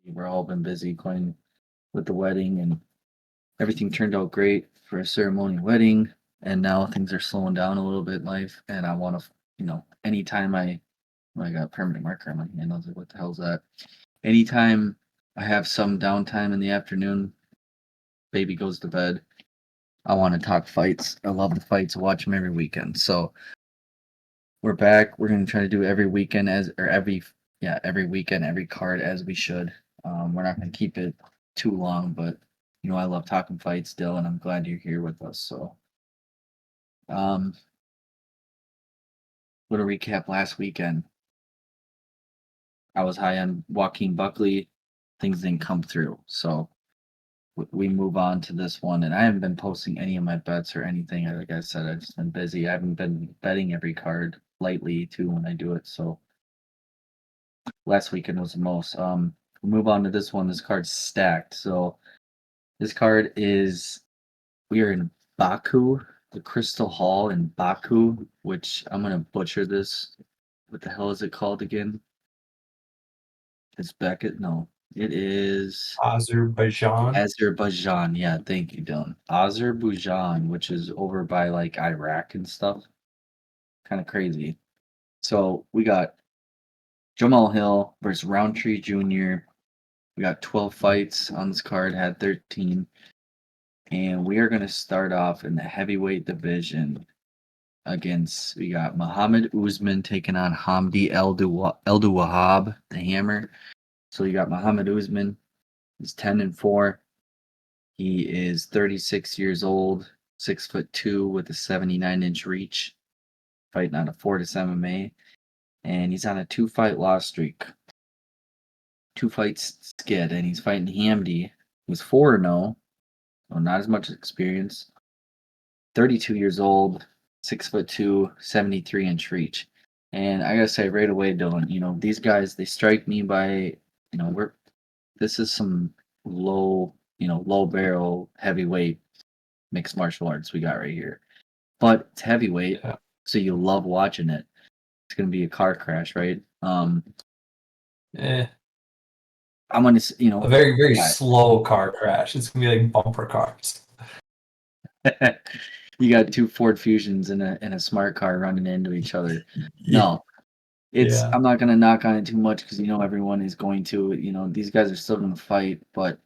We're all been busy going with the wedding, and everything turned out great for a ceremony wedding. And now things are slowing down a little bit in life, and I want to, anytime I got a permanent marker on my hand, I was like, what the hell's that? Anytime I have some downtime in the afternoon, baby goes to bed, I want to talk fights. I love the fights. I watch them every weekend. So we're back. We're gonna try to do every weekend every weekend, every card as we should. We're not gonna keep it too long, but I love talking fights still, and I'm glad you're here with us. So, um, little recap last weekend. I was high on Joaquin Buckley. Things didn't come through, so we move on to this one. And I haven't been posting any of my bets or anything. Like I said, I've just been busy. I haven't been betting every card lightly too when I do it. So last weekend was the most. We move on to this one. This card's stacked. So this card is we are in Baku, the Crystal Hall in Baku, which I'm gonna butcher this. What the hell is it called again? It's Beckett. No, it is Azerbaijan. Azerbaijan. Yeah, thank you, Dylan. Azerbaijan, which is over by like Iraq and stuff. Kind of crazy. So we got Jamahall Hill versus Rountree Jr. We got 12 fights on this card, had 13. And we are going to start off in the heavyweight division we got Muhammad Usman taking on Hamdi Elduwahab, the Hammer. So you got Muhammad Usman. He's 10-4. He is 36 years old, 6'2" with a 79-inch reach, fighting out of Fortis MMA. And he's on a 2-fight loss streak. 2 fights skid, and he's fighting Hamdi, who's 4-0. So not as much experience. 32 years old, 6'2", 73-inch reach. And I gotta say right away, Dylan, these guys, they strike me by, this is some low barrel heavyweight mixed martial arts we got right here. But it's heavyweight, Yeah. so you love watching it. It's gonna be a car crash, right? I'm gonna, A very, very slow car crash. It's gonna be like bumper cars. You got 2 Ford Fusions in a smart car running into each other. No, Yeah. I'm not gonna knock on it too much because everyone is going to. These guys are still gonna fight, but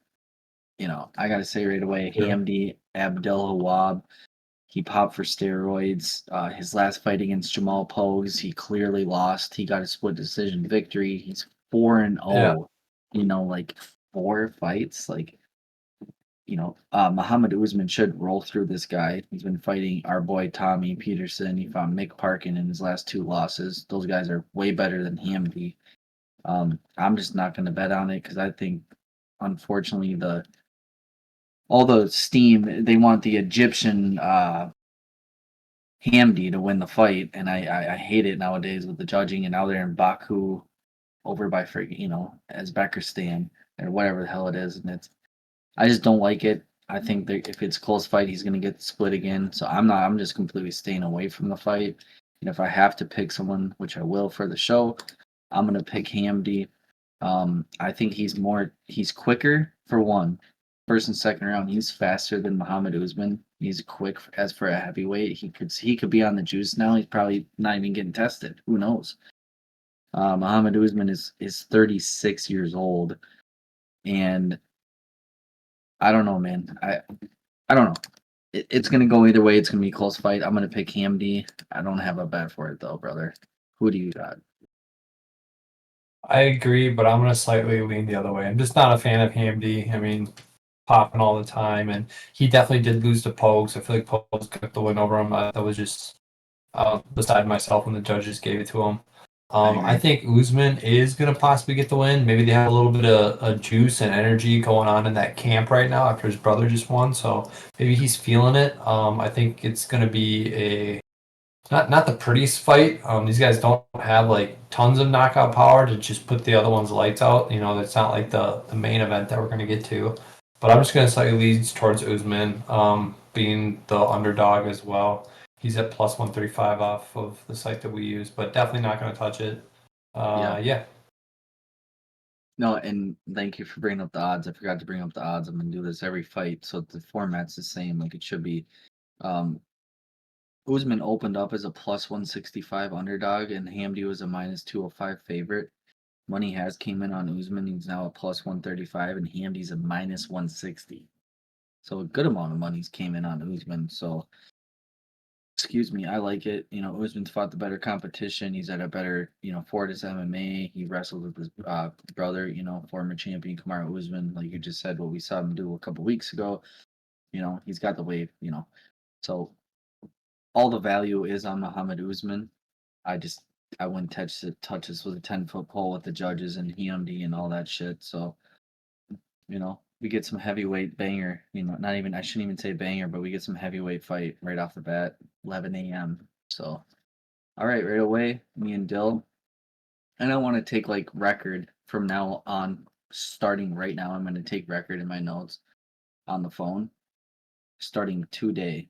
I gotta say right away, Yeah. Hamdi Abdelhawab, he popped for steroids. His last fight against Jamal Pogues, he clearly lost. He got a split decision victory. He's 4-0. Like 4 fights. Like Muhammad Usman should roll through this guy. He's been fighting our boy Tommy Peterson. He found Mick Parkin in his last 2 losses. Those guys are way better than Hamdi. I'm just not going to bet on it because I think, unfortunately, all the steam, they want the Egyptian Hamdi to win the fight, and I hate it nowadays with the judging. And now they're in Baku, over by Uzbekistan or whatever the hell it is, and I just don't like it. I think that if it's a close fight, he's going to get split again. So I'm just completely staying away from the fight. And if I have to pick someone, which I will for the show, I'm going to pick Hamdi. I think he's quicker for one. First and second round, he's faster than Muhammad Usman. He's quick as for a heavyweight. He could be on the juice now. He's probably not even getting tested. Who knows? Muhammad Usman is 36 years old, and I don't know, man. I don't know. It's gonna go either way. It's gonna be a close fight. I'm gonna pick Hamdi. I don't have a bet for it though, brother. Who do you got? I agree, but I'm gonna slightly lean the other way. I'm just not a fan of Hamdi. I mean, popping all the time, and he definitely did lose to Pogues. I feel like Pogues got the win over him. That was just beside myself when the judges gave it to him. I think Usman is going to possibly get the win. Maybe they have a little bit of juice and energy going on in that camp right now after his brother just won, so maybe he's feeling it. I think it's going to be a not the prettiest fight. These guys don't have like tons of knockout power to just put the other one's lights out. That's not like the main event that we're going to get to. But I'm just going to slightly lead towards Usman, being the underdog as well. He's at plus 135 off of the site that we use, but definitely not going to touch it. Yeah. No, and thank you for bringing up the odds. I forgot to bring up the odds. I'm gonna do this every fight, so the format's the same, like it should be. Um, Usman opened up as a plus 165 underdog, and Hamdi was a minus 205 favorite. Money has came in on Usman. He's now a plus 135, and Hamdi's a minus 160. So a good amount of money's came in on Usman. So, excuse me, I like it. Usman's fought the better competition. He's at a better, Fortis MMA. He wrestled with his brother, former champion Kamaru Usman. Like you just said, what we saw him do a couple weeks ago. He's got the wave. So all the value is on Muhammad Usman. I wouldn't touch this with a 10-foot pole with the judges and HMD and all that shit. So, we get some heavyweight banger, not even I shouldn't even say banger, but we get some heavyweight fight right off the bat, 11 a.m. So all right, right away, me and Dill. And I want to take like record from now on, starting right now. I'm gonna take record in my notes on the phone, starting today,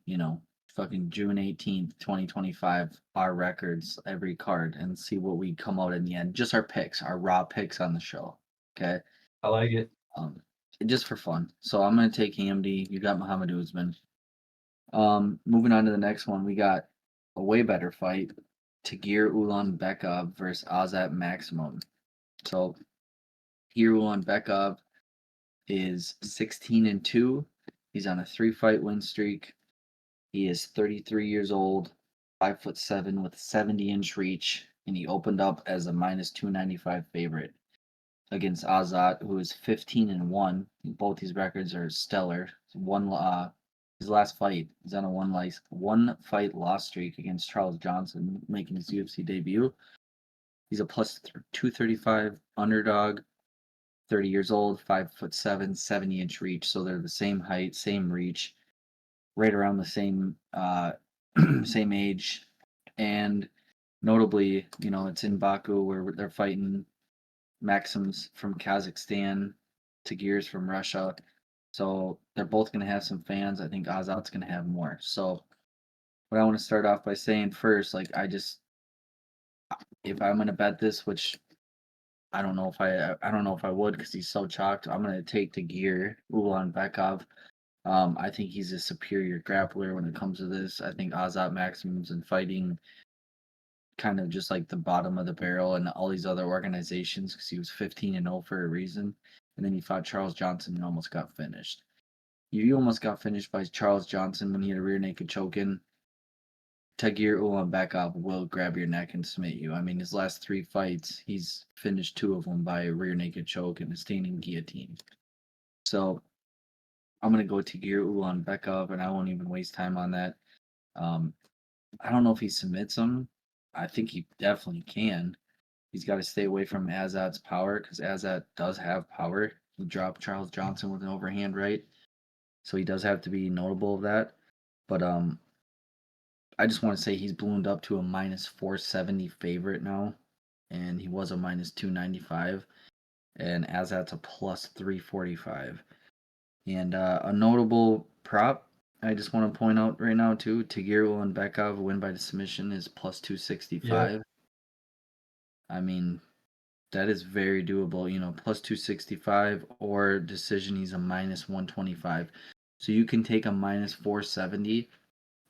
fucking June 18th, 2025, our records, every card, and see what we come out in the end. Just our picks, our raw picks on the show. Okay. I like it. Um, just for fun. So I'm gonna take AMD. You got Muhammad Usman. Moving on to the next one, we got a way better fight. Tagir Ulanbekov versus Azat Maksum. So Tagir Ulanbekov is 16-2. He's on a 3-fight win streak. He is 33 years old, 5'7" with 70-inch reach, and he opened up as a minus 295 favorite against Azat, who is 15-1. Both these records are stellar. His last fight, he's on a one fight loss streak against Charles Johnson, making his UFC debut. He's a plus 235 underdog, 30 years old, 5'7", 70-inch reach. So they're the same height, same reach, right around the same same age, and notably, it's in Baku where they're fighting. Maxim's from Kazakhstan, Tagir's from Russia. So they're both going to have some fans. I think Azat's going to have more. So what I want to start off by saying first, like if I'm going to bet this, which I don't know if I would because he's so chalked. I'm going to take Tagir Ulanbekov. I think he's a superior grappler when it comes to this. I think Azat Maxim's in fighting kind of just like the bottom of the barrel and all these other organizations because he was 15-0 for a reason. And then he fought Charles Johnson and almost got finished. You almost got finished by Charles Johnson when he had a rear naked choke in. Tagir Ulanbekov will grab your neck and submit you. I mean, his last 3 fights, he's finished 2 of them by a rear naked choke and a standing guillotine. So I'm going to go Tagir Ulanbekov, and I won't even waste time on that. I don't know if he submits him. I think he definitely can. He's got to stay away from Azat's power because Azat does have power. He dropped Charles Johnson with an overhand right, so he does have to be notable of that. But I just want to say he's ballooned up to a minus 470 favorite now, and he was a minus 295, and Azat's a plus 345. And a notable prop I just want to point out right now too, Tagir Ulanbekov win by submission is plus 265. Yeah. I mean, that is very doable, plus 265 or decision he's a minus 125. So you can take a minus 470.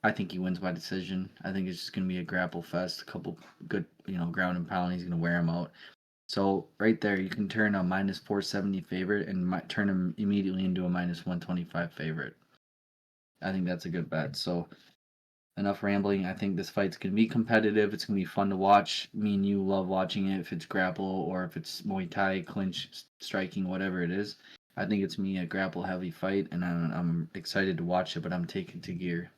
I think he wins by decision. I think it's just going to be a grapple fest, a couple good, ground and pound. He's going to wear him out. So right there, you can turn a minus 470 favorite and turn him immediately into a minus 125 favorite. I think that's a good bet. So enough rambling. I think this fight's going to be competitive. It's going to be fun to watch. Me and you love watching it if it's grapple or if it's Muay Thai, clinch, striking, whatever it is. I think it's me a grapple heavy fight, and I'm excited to watch it, but I'm taking Tagir.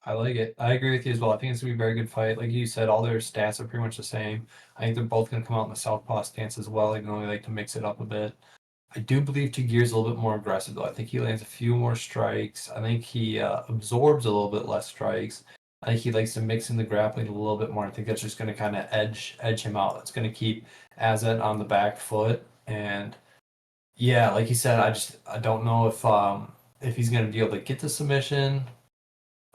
I like it. I agree with you as well. I think it's going to be a very good fight. Like you said, all their stats are pretty much the same. I think they're both going to come out in the southpaw stance as well, even though they like to mix it up a bit. I do believe Tagir's a little bit more aggressive, though. I think he lands a few more strikes. I think he absorbs a little bit less strikes. I think he likes to mix in the grappling a little bit more. I think that's just going to kind of edge him out. It's going to keep Azat on the back foot. And yeah, like you said, I don't know if he's going to be able to get the submission.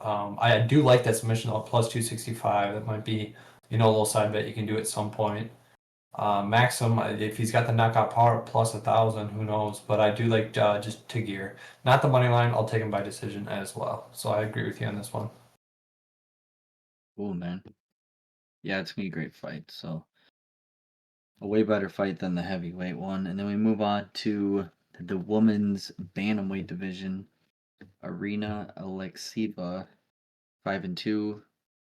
I do like that submission plus 265. That might be a little side bet you can do at some point. Maxim, if he's got the knockout power plus 1,000, who knows? But I do like just Tagir. Not the money line. I'll take him by decision as well. So I agree with you on this one. Cool, man. Yeah, it's gonna be a great fight. So a way better fight than the heavyweight one. And then we move on to the women's bantamweight division. Arina Alexieva, 5-2,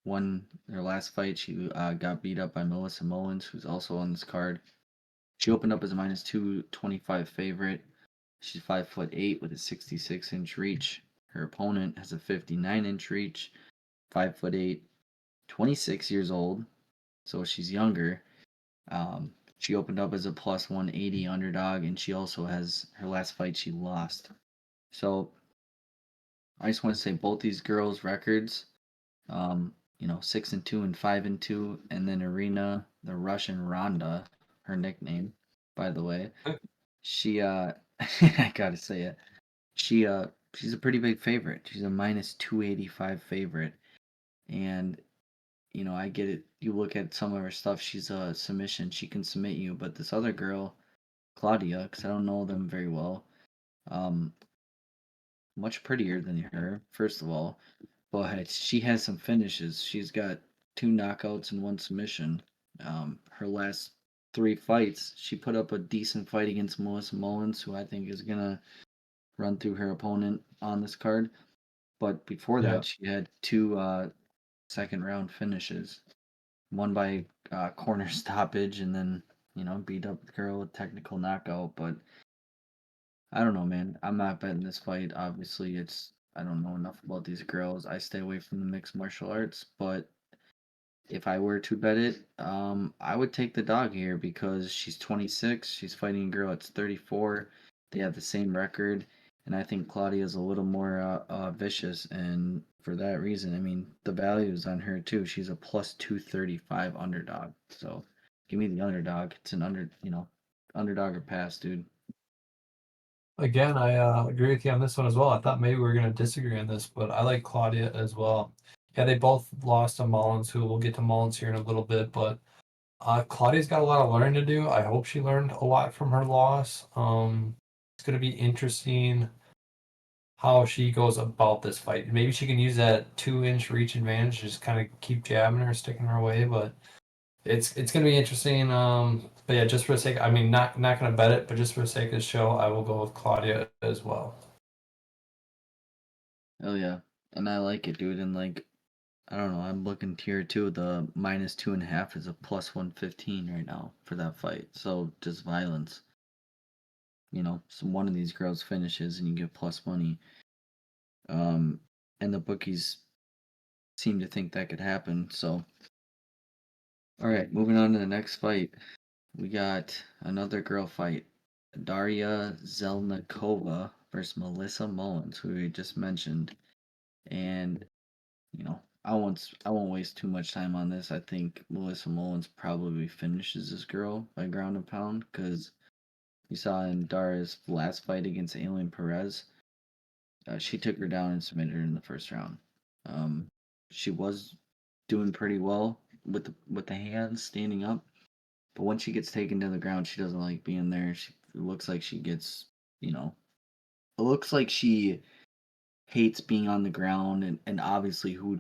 won her last fight. She got beat up by Melissa Mullins, who's also on this card. She opened up as a -225 favorite. She's 5'8" with a 66-inch reach. Her opponent has a 59-inch reach, 5'8", 26 years old, so she's younger. She opened up as a +180 underdog, and she also has her last fight she lost. So I just want to say both these girls' records, 6-2 and 5-2, and then Arena, the Russian Ronda, her nickname, by the way. She I gotta say it. She's a pretty big favorite. She's a -285 favorite. And I get it. You look at some of her stuff, she's a submission. She can submit you, but this other girl, Claudia, because I don't know them very well, um, much prettier than her, first of all. But she has some finishes. She's got 2 knockouts and 1 submission. Her last 3 fights, she put up a decent fight against Melissa Mullins, who I think is gonna run through her opponent on this card. But before Yeah. that, she had 2 second round finishes. One by corner stoppage, and then beat up the girl with technical knockout. But I don't know, man. I'm not betting this fight. Obviously, I don't know enough about these girls. I stay away from the mixed martial arts. But if I were to bet it, I would take the dog here because she's 26. She's fighting a girl that's 34. They have the same record, and I think Claudia's a little more vicious. And for that reason, I mean, the value is on her too. She's a +235 underdog. So give me the underdog. It's an underdog or pass, dude. Again, I agree with you on this one as well. I thought maybe we were going to disagree on this, but I like Claudia as well. Yeah, they both lost to Mullins, who we'll get to Mullins here in a little bit, but Claudia's got a lot of learning to do. I hope she learned a lot from her loss. It's going to be interesting how she goes about this fight. Maybe she can use that 2-inch reach advantage, just kind of keep jabbing her, sticking her away, but it's gonna be interesting. But yeah, just for the sake, I mean, not gonna bet it, but just for the sake of the show, I will go with Claudia as well. Oh yeah, and I like it, dude. And like, I don't know. I'm looking tier two. The -2.5 is a +115 right now for that fight. So just violence. So one of these girls finishes and you get plus money. And the bookies seem to think that could happen. So, all right, moving on to the next fight. We got another girl fight. Daria Zelnikova versus Melissa Mullins, who we just mentioned. And, I won't waste too much time on this. I think Melissa Mullins probably finishes this girl by ground and pound because you saw in Daria's last fight against Alien Perez, she took her down and submitted her in the first round. Um, she was doing pretty well with the hands standing up, but once she gets taken to the ground, she doesn't like being there. It looks like she gets, you know, it looks like she hates being on the ground, and obviously who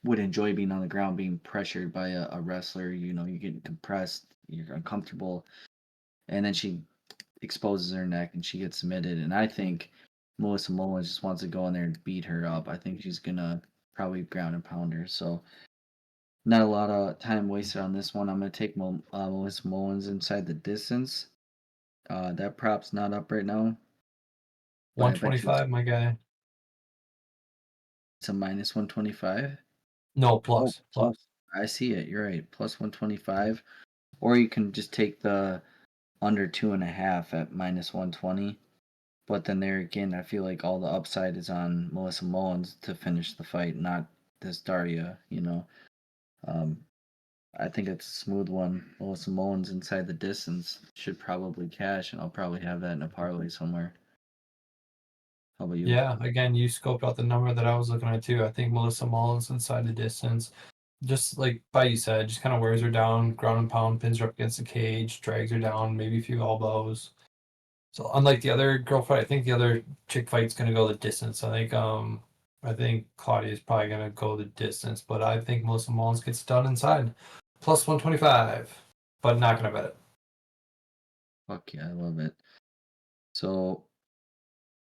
would enjoy being on the ground, being pressured by a wrestler. You get compressed, you're uncomfortable, and then she exposes her neck and she gets submitted. And I think Melissa Mullins just wants to go in there and beat her up. I think she's gonna probably ground and pound her. So not a lot of time wasted on this one. I'm gonna take Melissa Mullins inside the distance. That prop's not up right now, but I bet you 125, my guy. it's a -125. No, Oh, plus, plus. plus. I see it. You're right. +125. Or you can just take the under 2.5 at -120. But then there again, I feel like all the upside is on Melissa Mullins to finish the fight, not this Daria. Um, I think it's a smooth one. Melissa Mullins inside the distance should probably cash, and I'll probably have that in a parlay somewhere. How about you? Yeah, again, you scoped out the number that I was looking at too. I think Melissa Mullins inside the distance. just like you said, just kind of wears her down, ground and pound, pins her up against the cage, drags her down, maybe a few elbows. So unlike the other girl fight, I think the other chick fight's gonna go the distance. I think Claudia is probably gonna go the distance, but I think Melissa Mullins gets done inside. Plus 125, but not gonna bet it. Fuck yeah, I love it. So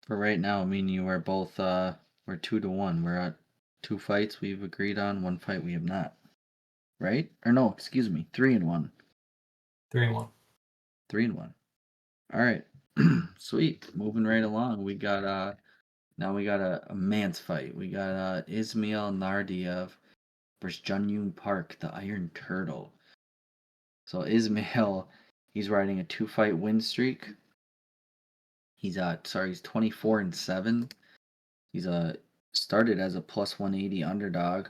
for right now, me and you are both we're 2-1. We're at 2 fights we've agreed on, 1 fight we have not. Right? Or no, excuse me, 3-1. 3-1. 3-1. All right. Sweet. Moving right along. We got now we got a man's fight. We got Ismail Nardiev versus Jun Park, the Iron Turtle. So Ismail, he's riding a 2-fight win streak. He's 24-7. He's started as a plus 180 underdog.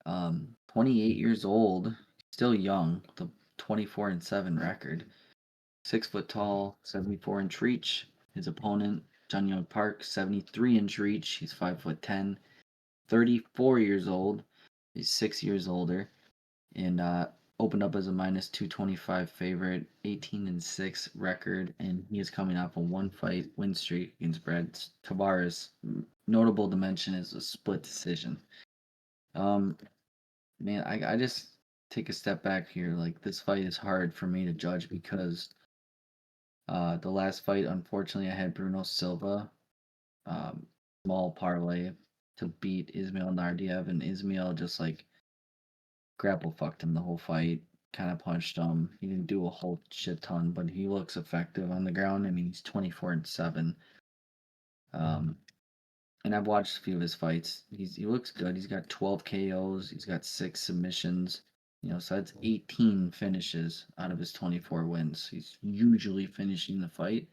28 years old, still young. The 24-7 record. 6 foot tall, 74-inch reach. His opponent, Jun Park, 73-inch reach. He's 5'10", 34 years old. He's 6 years older, and opened up as a minus 225 favorite, 18-6 record, and he is coming off a 1-fight win streak against Brad Tavares. Notable to mention is a split decision. Man, I just take a step back here. Like, this fight is hard for me to judge because the last fight, unfortunately, I had Bruno Silva, small parlay to beat Ismail Nardiev, and Ismail just like grapple fucked him the whole fight, kind of punched him. He didn't do a whole shit ton, but he looks effective on the ground. I mean, he's 24-7. Um, and I've watched a few of his fights. He looks good. He's got 12 KOs. He's got 6 submissions. So that's 18 finishes out of his 24 wins. He's usually finishing the fight.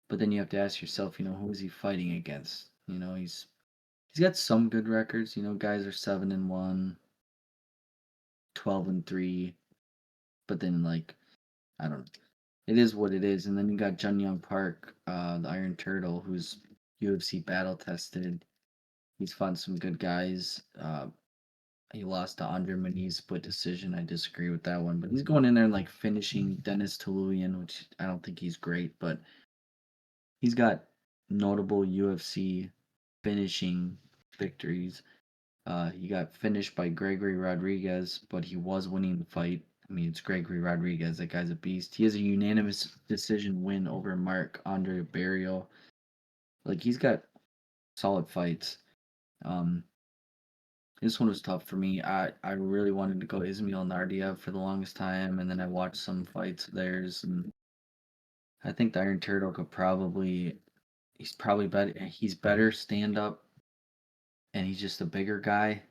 But then you have to ask yourself, who is he fighting against? He's got some good records. Guys are 7-1, 12-3. But then I don't know. It is what it is. And then you got Jun Park, the Iron Turtle, who's UFC battle tested. He's fought some good guys. He lost to Andre Muniz split decision. I disagree with that one. But he's going in there and finishing Dennis Tuluyan, which I don't think he's great, but he's got notable UFC finishing victories. He got finished by Gregory Rodriguez, but he was winning the fight. I mean, it's Gregory Rodriguez. That guy's a beast. He has a unanimous decision win over Mark Andre Barrio. He's got solid fights. This one was tough for me. I really wanted to go Ismail Nardiev for the longest time, and then I watched some fights of theirs, and I think the Iron Turtle he's probably better. He's better stand up, and he's just a bigger guy.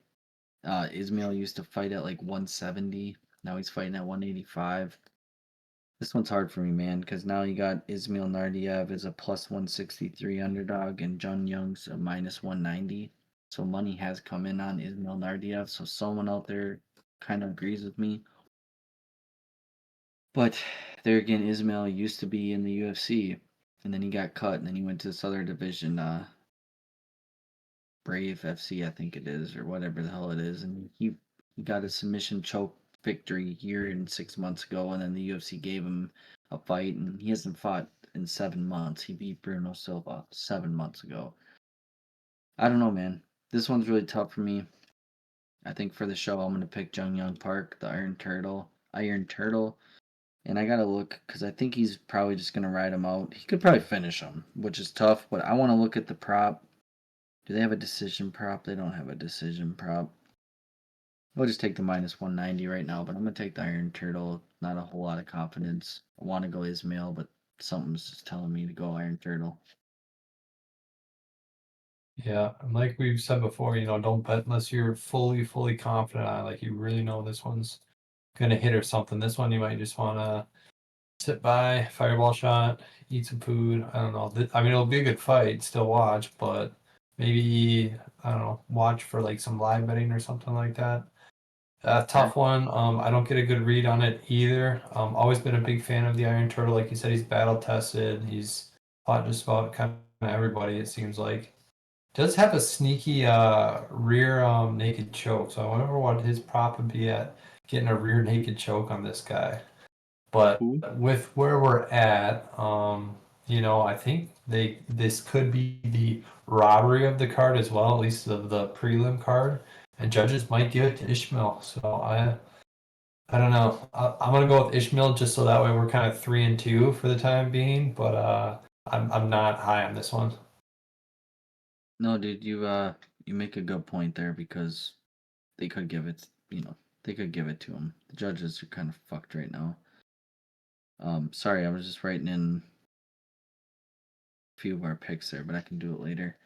Ismail used to fight at 170. Now he's fighting at 185. This one's hard for me, man, because now you got Ismail Nardiev as a plus 163 underdog and Jun Young's a minus 190. So money has come in on Ismail Nardiev. So someone out there kind of agrees with me. But there again, Ismail used to be in the UFC, and then he got cut, and then he went to this other division, Brave FC, I think it is, or whatever the hell it is, and he got a submission choke victory a year and 6 months ago, and then the UFC gave him a fight, and he hasn't fought in 7 months. He beat Bruno Silva 7 months ago. I don't know, man. This one's really tough for me. I think for the show, I'm gonna pick Jun Park, the Iron Turtle. And I gotta look because I think he's probably just gonna ride him out. He could probably finish him, which is tough. But I want to look at the prop. Do they have a decision prop? They don't have a decision prop. I'll just take the minus 190 right now, but I'm gonna take the Iron Turtle. Not a whole lot of confidence. I want to go Ismail, but something's just telling me to go Iron Turtle. Yeah, and like we've said before, don't bet unless you're fully confident on it. Like you really know this one's gonna hit or something. This one you might just wanna sit by, fireball shot, eat some food. I don't know. I mean, it'll be a good fight. Still watch, but maybe I don't know. Watch for some live betting or something like that. Tough one. I don't get a good read on it either. Always been a big fan of the Iron Turtle. Like you said, he's battle tested. He's fought just about kind of everybody. It seems like Does have a sneaky rear naked choke, so I wonder what his prop would be at getting a rear naked choke on this guy. But Who? with where we're at, I think this could be the robbery of the card as well, at least of the prelim card, and judges might give it to Ishmael. So I don't know. I'm gonna go with Ishmael just so that way we're kind of 3-2 for the time being. But I'm not high on this one. No, dude, you make a good point there because they could give it, they could give it to him. The judges are kind of fucked right now. Sorry, I was just writing in a few of our picks there, but I can do it later.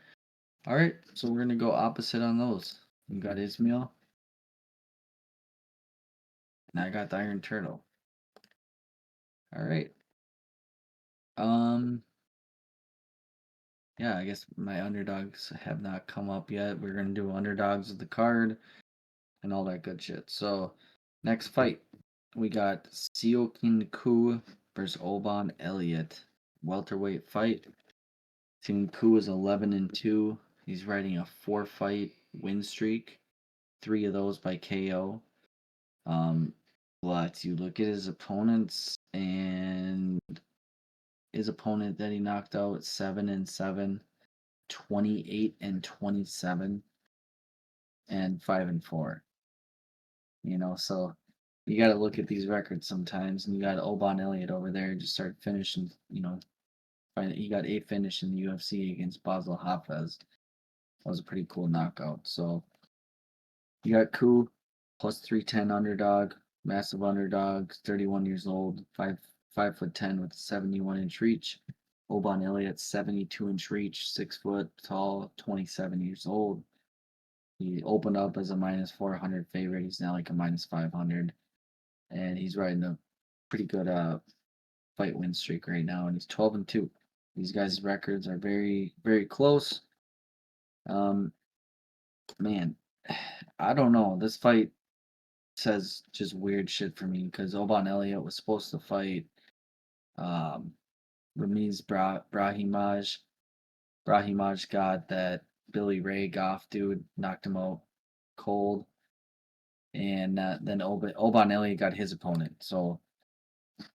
All right, so we're gonna go opposite on those. You got Ismail, and I got the Iron Turtle. All right. Um, yeah, I guess my underdogs have not come up yet. We're gonna do underdogs of the card and all that good shit. So, next fight, we got Seokin Koo versus Oban Elliott, welterweight fight. Team Koo is 11-2. He's riding a 4-fight win streak, 3 of those by KO. But you look at his opponents, and his opponent that he knocked out 7-7, 28-27, and 5-4. So you got to look at these records sometimes, and you got Oban Elliott over there just start finishing. He got a finish in the UFC against Basel Hafez. That was a pretty cool knockout. So you got Koo plus 310 underdog, massive underdog, 31 years old, 5'10" with a 71-inch reach. Oban Elliott 72-inch reach, 6 foot tall, 27 years old. He opened up as a minus 400 favorite. He's now like a minus 500, and he's riding a pretty good fight win streak right now, and he's 12-2. These guys' records are very, very close. Man, I don't know. This fight says just weird shit for me because Oban Elliott was supposed to fight um, Ramiz Brahimaj. Brahimaj got that Billy Ray Goff dude, knocked him out cold. And then Oban Elliott got his opponent. So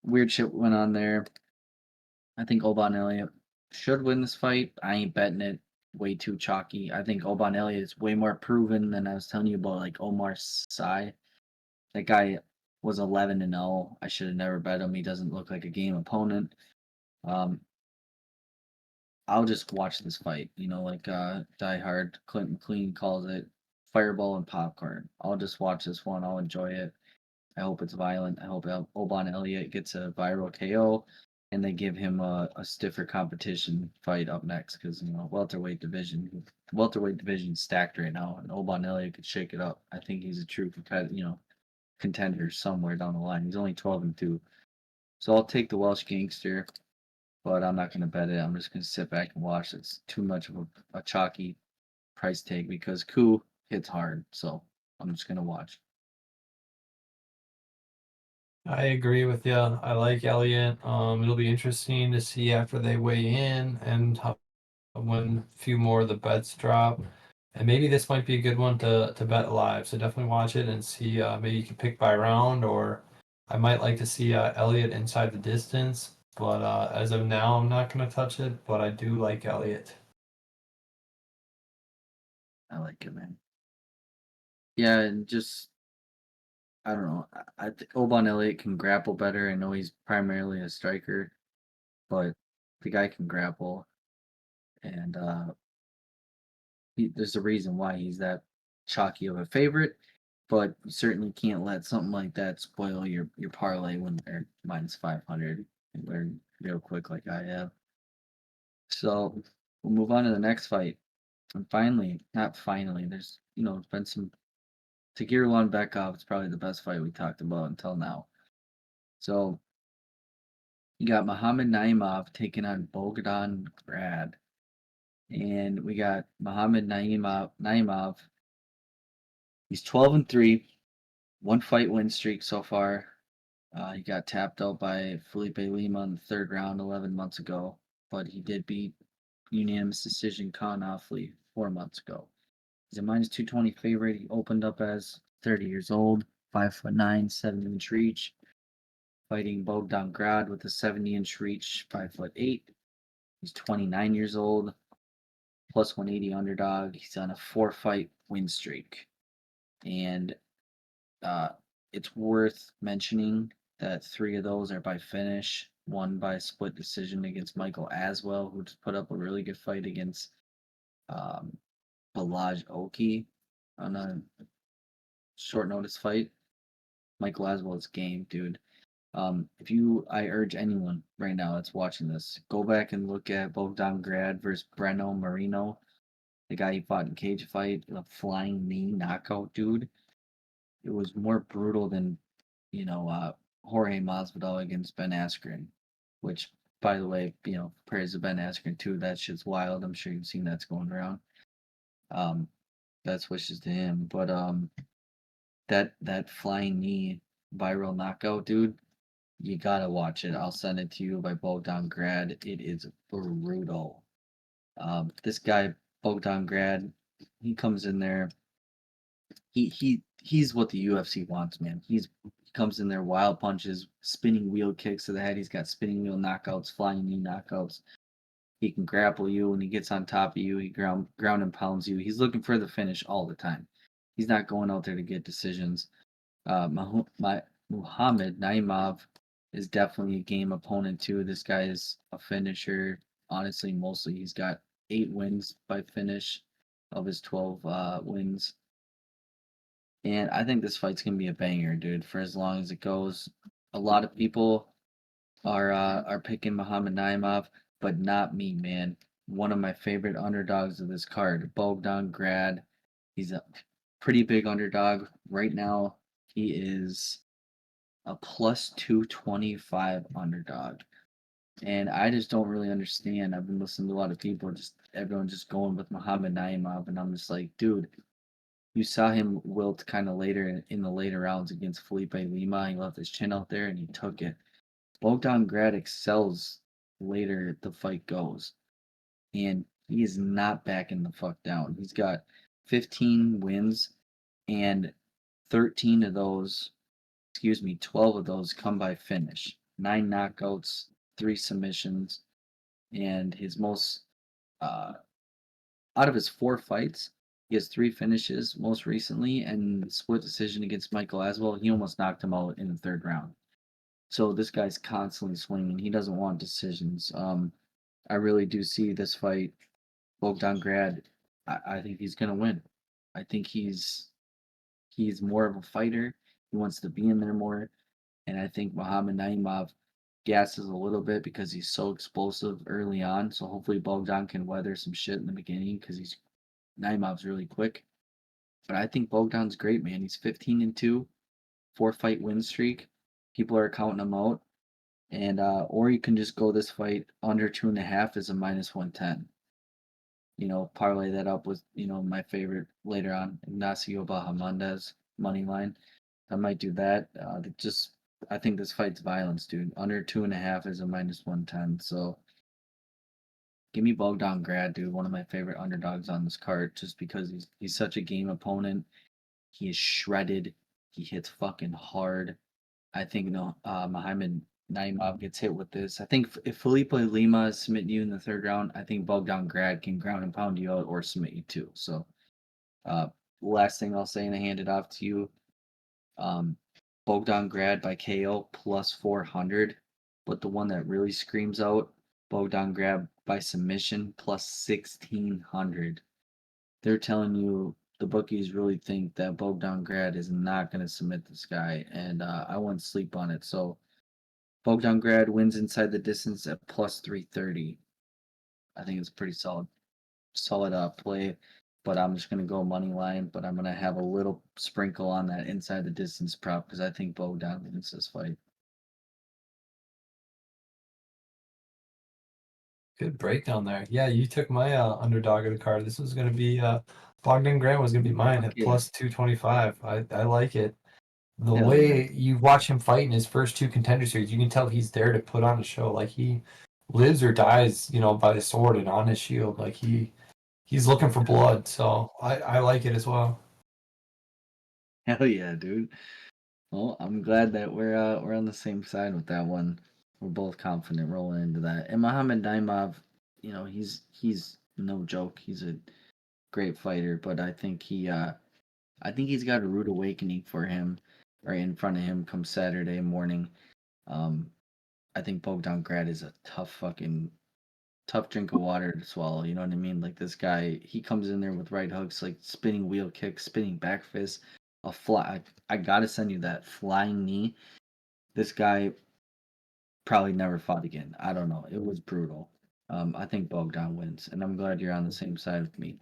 weird shit went on there. I think Oban Elliott should win this fight. I ain't betting it. Way too chalky. I think Oban Elliott is way more proven than I was telling you about, like Omar Sy. That guy was 11-0. I should have never bet him. He doesn't look like a game opponent. I'll just watch this fight. Like Die Hard, Clint McLean calls it, fireball and popcorn. I'll just watch this one. I'll enjoy it. I hope it's violent. I hope Oban Elliott gets a viral KO, and they give him a stiffer competition fight up next because welterweight division stacked right now, and Oban Elliott could shake it up. I think he's a true contender somewhere down the line. He's only 12-2, so I'll take the Welsh gangster, but I'm not gonna bet it. I'm just gonna sit back and watch. It's too much of a chalky price tag because Koo hits hard, so I'm just gonna watch. I agree with you. I like Elliott. It'll be interesting to see after they weigh in and when a few more of the bets drop. And maybe this might be a good one to bet live. So definitely watch it and see. Maybe you can pick by round, or I might like to see Elliott inside the distance. But as of now, I'm not going to touch it. But I do like Elliott. I like it, man. Yeah, and just I don't know. I think Oban Elliott can grapple better. I know he's primarily a striker, but the guy can grapple, and there's a reason why he's that chalky of a favorite. But you certainly can't let something like that spoil your parlay when they're minus 500 and learn real quick like I have. So we'll move on to the next fight. And finally, not finally, there's been some Tagir Ulanbekov. It's probably the best fight we talked about until now. So you got Muhammad Naimov taking on Bogdan Grad. And we got Muhammad Naimov. He's 12-3, 1 fight win streak so far. He got tapped out by Felipe Lima in the 3rd round 11 months ago, but he did beat unanimous decision Khan Offley 4 months ago. He's a minus 220 favorite. He opened up as 30 years old, 5'9", 7-inch reach, fighting Bogdan Grad with a 70-inch reach, 5'8". He's 29 years old, plus 180 underdog. He's on a 4-fight win streak. And it's worth mentioning that 3 of those are by finish, 1 by split decision against Michael Aswell, who just put up a really good fight against Balaj Oki on a short notice fight. Michael Aswell's game, dude. I urge anyone right now that's watching this, go back and look at Bogdan Grad versus Breno Marino, the guy he fought in cage fight, a flying knee knockout, dude. It was more brutal than, Jorge Masvidal against Ben Askren, which, by the way, prayers to Ben Askren too. That shit's wild. I'm sure you've seen that's going around. Best wishes to him. But that flying knee viral knockout, dude, you gotta watch it. I'll send it to you by Bogdan Grad. It is brutal. This guy, Bogdan Grad, he comes in there. He's what the UFC wants, man. He comes in there, wild punches, spinning wheel kicks to the head. He's got spinning wheel knockouts, flying knee knockouts. He can grapple you when he gets on top of you. He ground and pounds you. He's looking for the finish all the time. He's not going out there to get decisions. Muhammad Naimov is definitely a game opponent too. This guy is a finisher. Honestly, mostly he's got 8 wins by finish of his 12 wins. And I think this fight's gonna be a banger, dude, for as long as it goes. A lot of people are picking Muhammad Naimov, but not me, man. One of my favorite underdogs of this card, Bogdan Grad. He's a pretty big underdog. Right now, he is a plus 225 underdog. And I just don't really understand. I've been listening to a lot of people, everyone just going with Muhammad Naimov, and I'm just like, dude, you saw him wilt kind of later in the later rounds against Felipe Lima. He left his chin out there and he took it. Bogdan Grad excels later the fight goes. And he is not backing the fuck down. He's got 15 wins and 13 of those, 12 of those come by finish. 9 knockouts, 3 submissions, and his most out of his 4 fights, he has 3 finishes most recently, and split decision against Michael Aswell. He almost knocked him out in the 3rd round. So this guy's constantly swinging. He doesn't want decisions. I really do see this fight, Bogdan Grad. I think he's gonna win. I think he's more of a fighter. He wants to be in there more, and I think Muhammad Naimov gasses a little bit because he's so explosive early on. So hopefully Bogdan can weather some shit in the beginning because Naimov's really quick. But I think Bogdan's great, man. He's 15-2, 4-fight win streak. People are counting him out. And or you can just go this fight under 2.5 as a minus 110. Parlay that up with, my favorite later on, Ignacio Bahamondes money line. I might do that. I think this fight's violence, dude. Under 2.5 is a minus 110. So give me Bogdan Grad, dude. One of my favorite underdogs on this card, just because he's such a game opponent. He is shredded. He hits fucking hard. I think Muhammad Naimov gets hit with this. I think if Felipe Lima is submitting you in the 3rd round, I think Bogdan Grad can ground and pound you out or submit you too. So, last thing I'll say, and I hand it off to you. Bogdan Grad by KO plus 400, but the one that really screams out, Bogdan Grad by submission plus 1600. They're telling you the bookies really think that Bogdan Grad is not going to submit this guy, and I wouldn't sleep on it. So Bogdan Grad wins inside the distance at plus 330. I think it's pretty solid play, but I'm just going to go money line, but I'm going to have a little sprinkle on that inside the distance prop because I think Bogdan wins this fight. Good breakdown there. Yeah, you took my underdog of the card. This was going to be Bogdan Grant was going to be mine at plus 225. I like it. The Hell way you watch him fight in his first 2 contender series, you can tell he's there to put on a show. Like he lives or dies, by the sword and on his shield. Like he he's looking for blood, so I like it as well. Hell yeah, dude. Well, I'm glad that we're on the same side with that one. We're both confident rolling into that. And Muhammad Naimov, he's no joke. He's a great fighter, but I think he's got a rude awakening for him right in front of him come Saturday morning. Um, I think Bogdan Grad is a tough drink of water to swallow. You know what I mean? Like this guy, he comes in there with right hooks, like spinning wheel kicks, spinning back fists, a fly. I gotta send you that flying knee. This guy probably never fought again. I don't know. It was brutal. I think Bogdan wins, and I'm glad you're on the same side with me.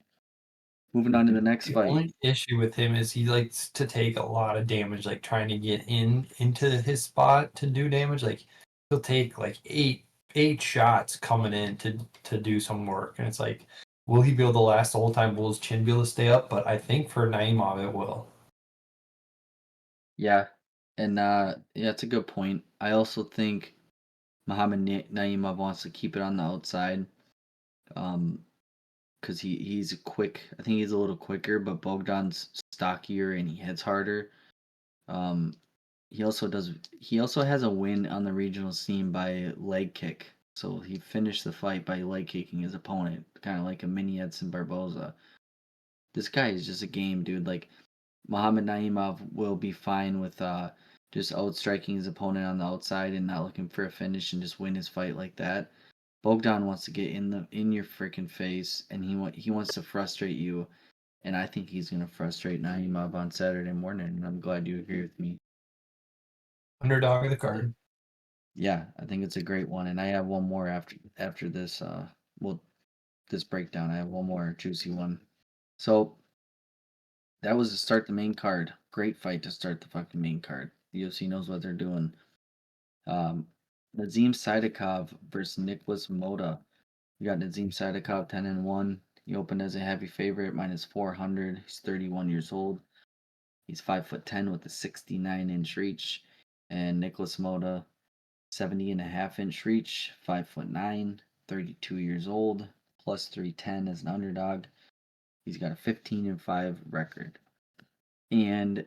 Moving on to the next The fight. only issue with him is he likes to take a lot of damage, like trying to get into his spot to do damage. Like he'll take like eight shots coming in to do some work, and it's like, will he be able to last the whole time? Will his chin be able to stay up? But I think for Naimov it will. Yeah, and yeah, it's a good point. I also think Naimov wants to keep it on the outside, um, because he's quick. I think he's a little quicker, but Bogdan's stockier and he hits harder. Um, He also has a win on the regional scene by leg kick. So he finished the fight by leg kicking his opponent, kind of like a mini Edson Barboza. This guy is just a game, dude. Like Muhammad Naimov will be fine with just outstriking his opponent on the outside and not looking for a finish and just win his fight like that. Bogdan wants to get in your freaking face and he wants to frustrate you, and I think he's gonna frustrate Naimov on Saturday morning. And I'm glad you agree with me. Underdog of the card. Yeah, I think it's a great one, and I have one more after this. Well, this breakdown, I have one more juicy one. So that was to start the main card. Great fight to start the fucking main card. The UFC knows what they're doing. Um, Nazim Saidakov versus Nicholas Mota. We got Nazim Saidakov 10-1. He opened as a heavy favorite, minus 400. He's 31 years old. He's 5'10" with a 69-inch reach, and Nicholas Mota 70.5-inch reach, 5'9", 32 years old, plus 310 as an underdog. He's got a 15-5 record. And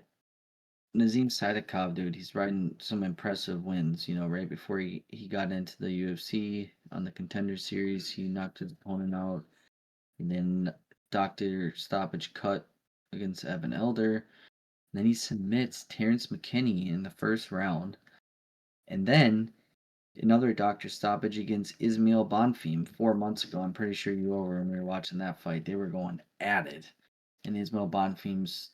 Nazim Sadikov, dude, he's riding some impressive wins. You know, right before he got into the UFC on the Contender Series, he knocked his opponent out. And then doctor stoppage cut against Evan Elder. And then he submits Terrence McKinney in the first round. And then another doctor stoppage against Ismail Bonfim 4 months ago. I'm pretty sure you were when we were watching that fight. They were going at it. And Ismail Bonfim's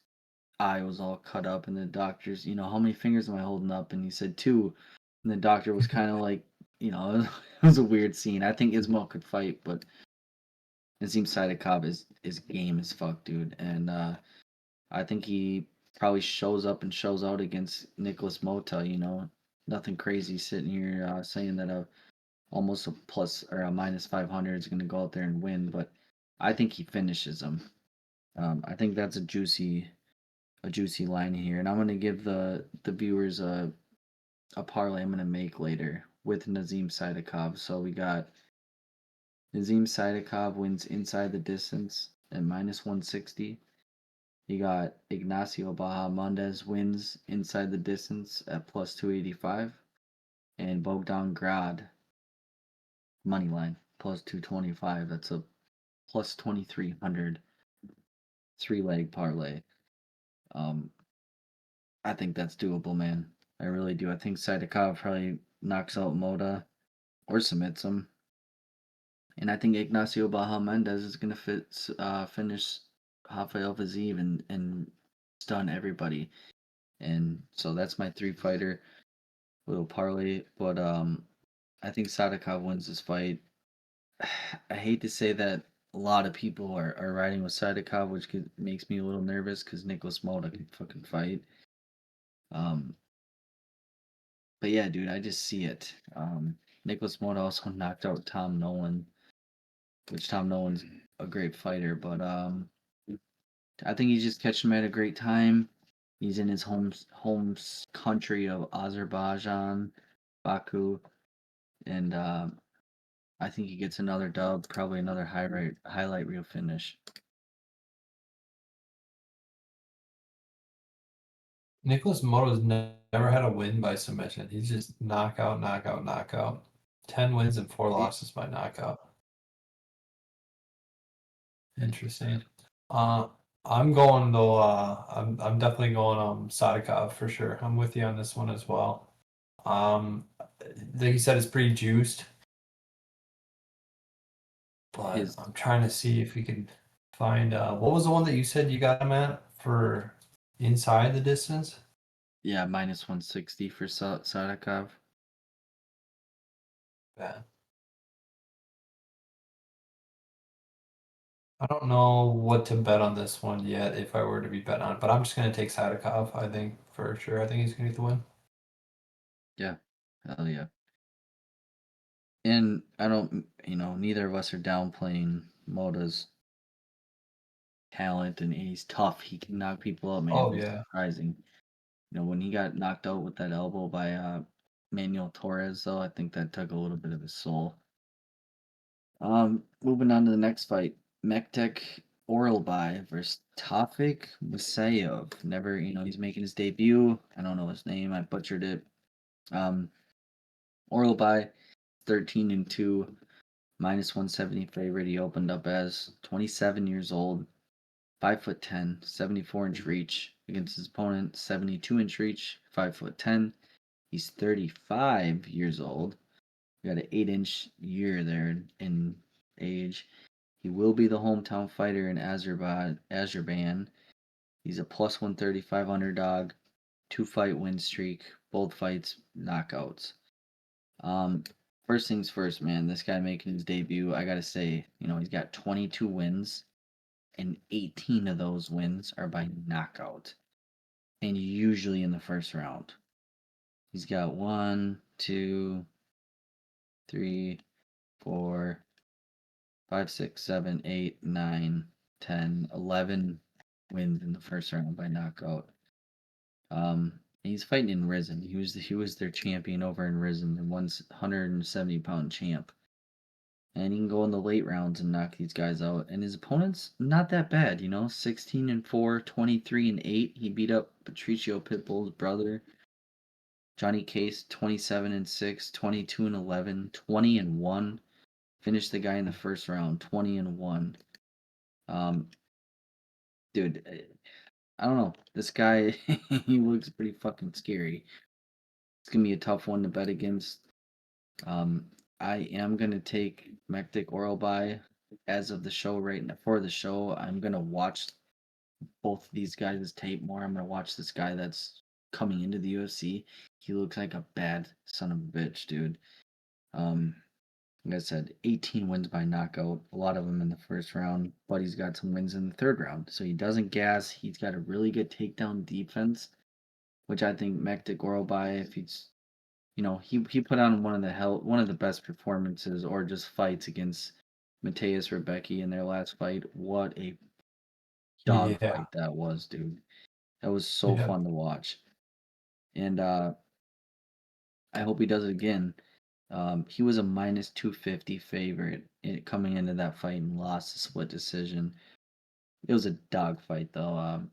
eye was all cut up, and the doctor's, how many fingers am I holding up? And he said two. And the doctor was kind of like, it was a weird scene. I think Ismail could fight, but Nazim Saidakov is game as fuck, dude. And I think he probably shows up and shows out against Nicholas Mota, Nothing crazy sitting here saying that almost a plus or a minus 500 is going to go out there and win, but I think he finishes him. I think that's a juicy line here, and I'm going to give the viewers a parlay I'm going to make later with Nazim Saidakov. So we got Nazim Saidakov wins inside the distance at minus 160. You got Ignacio Bahamondes wins inside the distance at plus 285, and Bogdan Grad money line plus 225. That's a plus 2300 three-leg parlay. Um, I think that's doable, man. I really do. I think Saidakov probably knocks out Moda or submits him, and I think Ignacio Bahamondes is gonna finish Rafael Fiziev and stun everybody. And so that's my three-fighter little parlay. But I think Sadikov wins this fight. I hate to say that a lot of people are riding with Sadikov, which makes me a little nervous because Nicholas Mota can fucking fight. Um, but yeah, dude, I just see it. Nicholas Mota also knocked out Tom Nolan, which Tom Nolan's a great fighter, but I think he's just catching him at a great time. He's in his home country of Azerbaijan, Baku, and I think he gets another dub, probably another highlight reel finish. Nicholas Moto's never had a win by submission. He's just knockout, knockout, knockout. 10 wins and 4 losses by knockout. Interesting. I'm going though. I'm definitely going Sadikov for sure. I'm with you on this one as well. Like you said, it's pretty juiced, but His I'm trying to see if we can find. What was the one that you said you got him at for inside the distance? Yeah, minus 160 for Sadikov. Yeah. I don't know what to bet on this one yet if I were to be bet on, but I'm just gonna take Sadikov. I think for sure. I think he's gonna get the win. Yeah, hell yeah. And I don't, neither of us are downplaying Mota's talent, and he's tough. He can knock people out, man. Oh He's yeah. surprising. When he got knocked out with that elbow by Manuel Torres, though, I think that took a little bit of his soul. Moving on to the next fight, Myktybek Orolbai versus Tofiq Musayev. Never, he's making his debut. I don't know his name. I butchered it. Um, Orolbai, 13-2, minus 170 favorite. He opened up as 27 years old, 5'10", 74-inch reach against his opponent, 72-inch reach, 5'10". He's 35 years old. We got an 8-inch year there in age. He will be the hometown fighter in Azerbaijan. He's a plus 135 underdog, 2-fight win streak, both fights knockouts. Um, First things first, man. This guy making his debut, I gotta say, he's got 22 wins, and 18 of those wins are by knockout, and usually in the first round. He's got 1, 2, 3, 4, 5, 6, 7, 8, 9, 10, 11 wins in the first round by knockout. He's fighting in Risen. He was their champion over in Risen, and one's 170-pound champ. And he can go in the late rounds and knock these guys out. And his opponent's not that bad, 16-4, 23-8. He beat up Patricio Pitbull's brother. Johnny Case, 27-6, 22-11, 20-1. Finished the guy in the first round, 20-1. Um, Dude, I don't know. This guy, he looks pretty fucking scary. It's gonna be a tough one to bet against. Um, I am gonna take Myktybek Orolbai as of the show right now. For the show, I'm gonna watch both of these guys' tape more. I'm gonna watch this guy that's coming into the UFC. He looks like a bad son of a bitch, dude. Um, Like I said, 18 wins by knockout, a lot of them in the first round, but he's got some wins in the third round. So he doesn't gas. He's got a really good takedown defense, which I think Myktybek Orolbai, if he's, he put on one of the best performances or just fights against Mateus Rebecki in their last fight. What a dog Yeah. fight that was, dude. That was so Yeah. fun to watch. And I hope he does it again. He was a minus 250 favorite coming into that fight and lost a split decision. It was a dog fight though.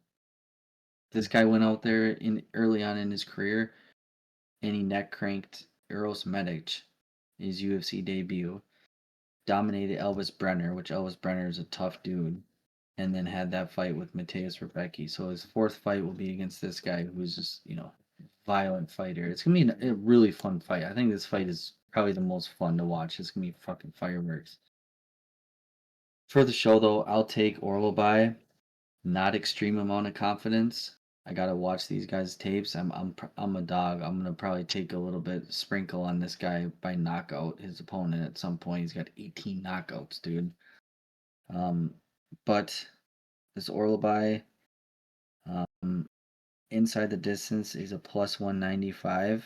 This guy went out there in early on in his career and he neck cranked Eros Medic, his UFC debut. Dominated Elvis Brenner, which Elvis Brenner is a tough dude, and then had that fight with Mateus Rebecki. So his fourth fight will be against this guy who's just, violent fighter. It's gonna be a really fun fight. I think this fight is probably the most fun to watch. It's gonna be fucking fireworks. For the show though, I'll take Orlobay. Not extreme amount of confidence. I gotta watch these guys' tapes. I'm a dog. I'm gonna probably take a little bit sprinkle on this guy by knockout his opponent at some point. He's got 18 knockouts, dude. Um, but this Orlobay, um, inside the distance is a plus 195.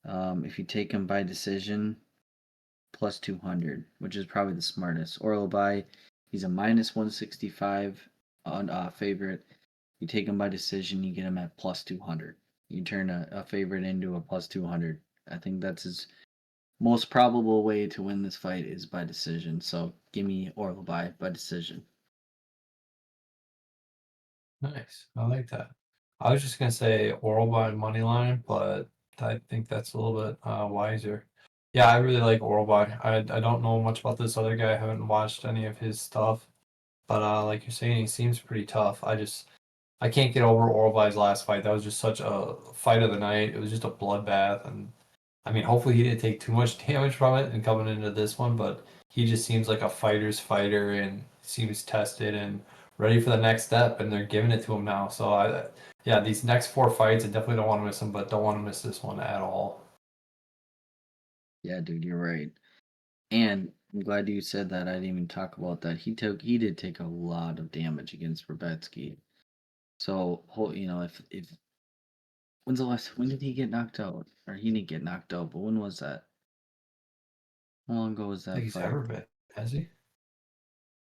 If you take him by decision, plus 200, which is probably the smartest. Orlobay, he's a minus 165 on favorite. You take him by decision, you get him at plus 200. You turn a favorite into a plus 200. I think that's most probable way to win this fight is by decision. So give me Orolbai by decision. Nice. I like that. I was just gonna say Orolbai money line, but I think that's a little bit wiser. Yeah, I really like Orolbai. I don't know much about this other guy. I haven't watched any of his stuff, but like you're saying, he seems pretty tough. I can't get over Orolbai's last fight. That was just such a fight of the night. It was just a bloodbath, and I mean, hopefully he didn't take too much damage from it and coming into this one, but he just seems like a fighter's fighter and seems tested and ready for the next step, and they're giving it to him now. So yeah, these next 4 fights, I definitely don't want to miss them, but don't want to miss this one at all. Yeah, dude, you're right. And I'm glad you said that. I didn't even talk about that. He did take a lot of damage against Rebetsky. So if when did he get knocked out? Or he didn't get knocked out, but when was that? How long ago was I that think he's fight? ever been, has he?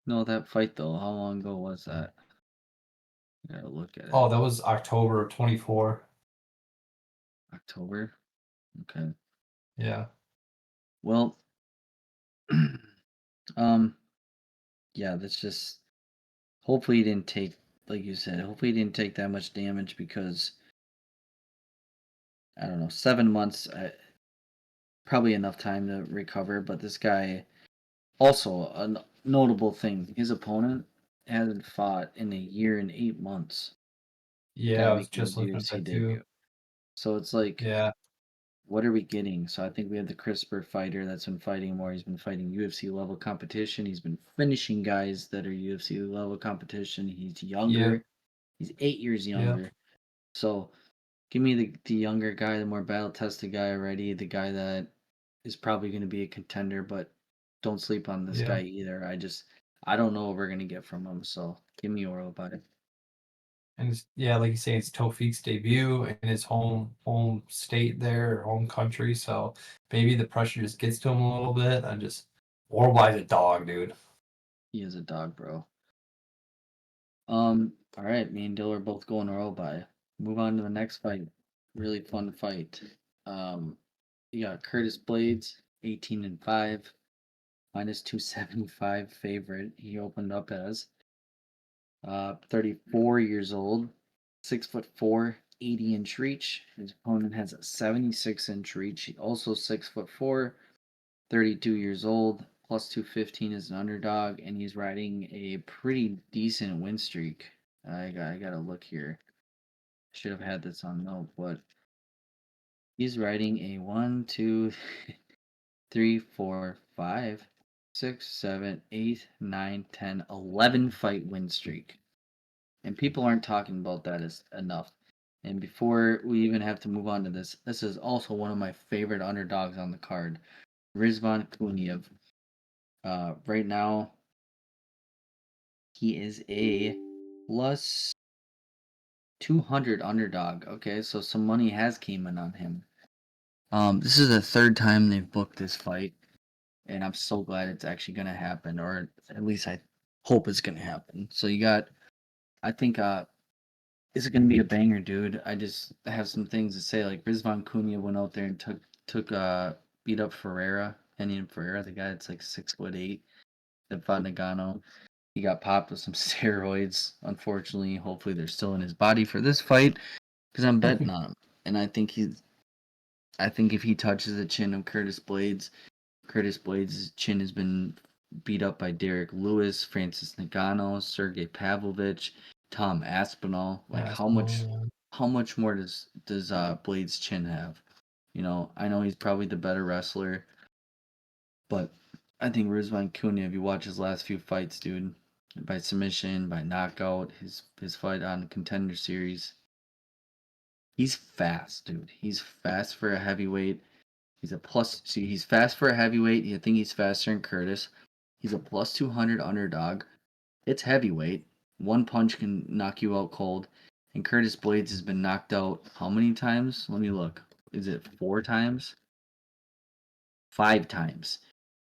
No, that fight though. How long ago was that? I gotta look at it. Oh, that was October of 24. October. Okay. Yeah. Well, um, yeah. That's just hopefully he didn't take, like you said. Hopefully he didn't take that much damage because I don't know, 7 months. Probably enough time to recover. But this guy also a notable thing. His opponent hasn't fought in a year and 8 months. Yeah, Guy I was making just his looking at UFC that too. debut. So it's like, Yeah. what are we getting? So I think we have the CRISPR fighter that's been fighting more. He's been fighting UFC level competition. He's been finishing guys that are UFC level competition. He's Yep. younger. He's 8 years Yep. younger. So give me the younger guy, the more battle tested guy already, the guy that is probably going to be a contender, but don't sleep on this Yeah. guy either. I don't know what we're going to get from him. So give me Oro about it. And yeah, like you say, it's Tofiq's debut in his home state there, home country. So maybe the pressure just gets to him a little bit. And just Orwell's a dog, dude. He is a dog, bro. All right, me and Dill are both going Orolbai. Move on to the next fight. Really fun fight. Um, you got Curtis Blaydes, 18-5, minus 275 favorite. He opened up as 34 years old, 6'4", 80-inch reach. His opponent has a 76-inch reach. Also 6'4", 32 years old, plus 215 as an underdog, and he's riding a pretty decent win streak. I gotta look here. Should have had this on note, but he's riding a 1, 2, 3, 4, 5, 6, 7, 8, 9, 10, 11 fight win streak. And people aren't talking about that as enough. And before we even have to move on to this is also one of my favorite underdogs on the card, Rizvan Kuniev. Right now, he is a plus 200 underdog. Okay, so some money has came in on him. This is the third time they've booked this fight, and I'm so glad it's actually gonna happen, or at least I hope it's gonna happen. So I think, is it gonna be a banger, dude? I just have some things to say. Like Rizvan Cunha went out there and beat up Ferreira, Henry Ferreira, the guy that's like 6'8", that fought Nagano. He got popped with some steroids. Unfortunately, hopefully they're still in his body for this fight because I'm betting on him. And I think if he touches the chin of Curtis Blaydes' chin has been beat up by Derek Lewis, Francis Ngannou, Sergey Pavlovich, Tom Aspinall. Like Yeah. So, how much more does Blaydes' chin have? I know he's probably the better wrestler, but I think Rizvan Cunha, if you watch his last few fights, dude, by submission, by knockout, his fight on Contender Series, he's fast, dude. He's fast for a heavyweight. He's fast for a heavyweight. I think he's faster than Curtis. He's a plus 200 underdog. It's heavyweight. One punch can knock you out cold. And Curtis Blaydes has been knocked out how many times? Let me look. Is it 4 times? 5 times.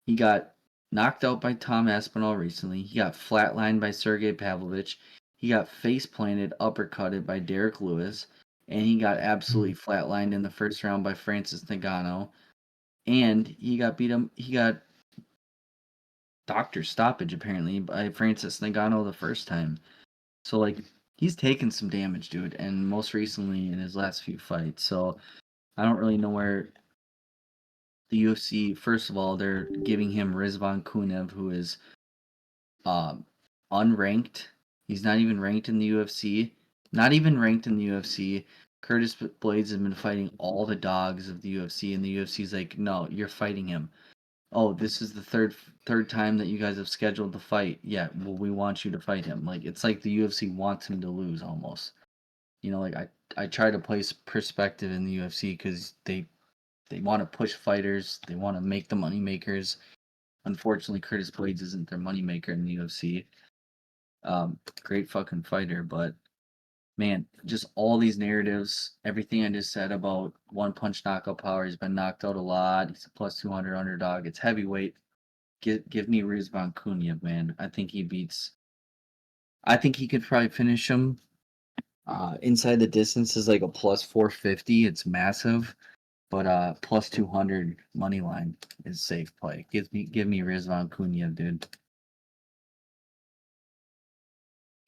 He got knocked out by Tom Aspinall recently. He got flatlined by Sergey Pavlovich. He got face planted, uppercutted by Derek Lewis. And he got absolutely flatlined in the first round by Francis Ngannou. and he got beat him. He got doctor stoppage apparently by Francis Ngannou the first time. So like he's taken some damage, dude, and most recently in his last few fights. So I don't really know where the UFC. First of all, they're giving him Rizvan Kuniev, who is unranked. He's not even ranked in the UFC. Not even ranked in the UFC. Curtis Blaydes has been fighting all the dogs of the UFC, and the UFC's like, no, you're fighting him. Oh, this is the third time that you guys have scheduled the fight. Yeah, well, we want you to fight him. Like it's like the UFC wants him to lose almost. You know, like I try to place perspective in the UFC because they want to push fighters. They want to make the money makers. Unfortunately, Curtis Blaydes isn't their moneymaker in the UFC. Great fucking fighter, but man, just all these narratives, everything I just said about one punch knockout power. He's been knocked out a lot. He's a plus 200 underdog. It's heavyweight. Give me Rizvan Kuniev, man. I think he could probably finish him. Inside the distance is like a plus 450. It's massive. But plus 200 money line is safe play. Give me Rizvan Kuniev, dude.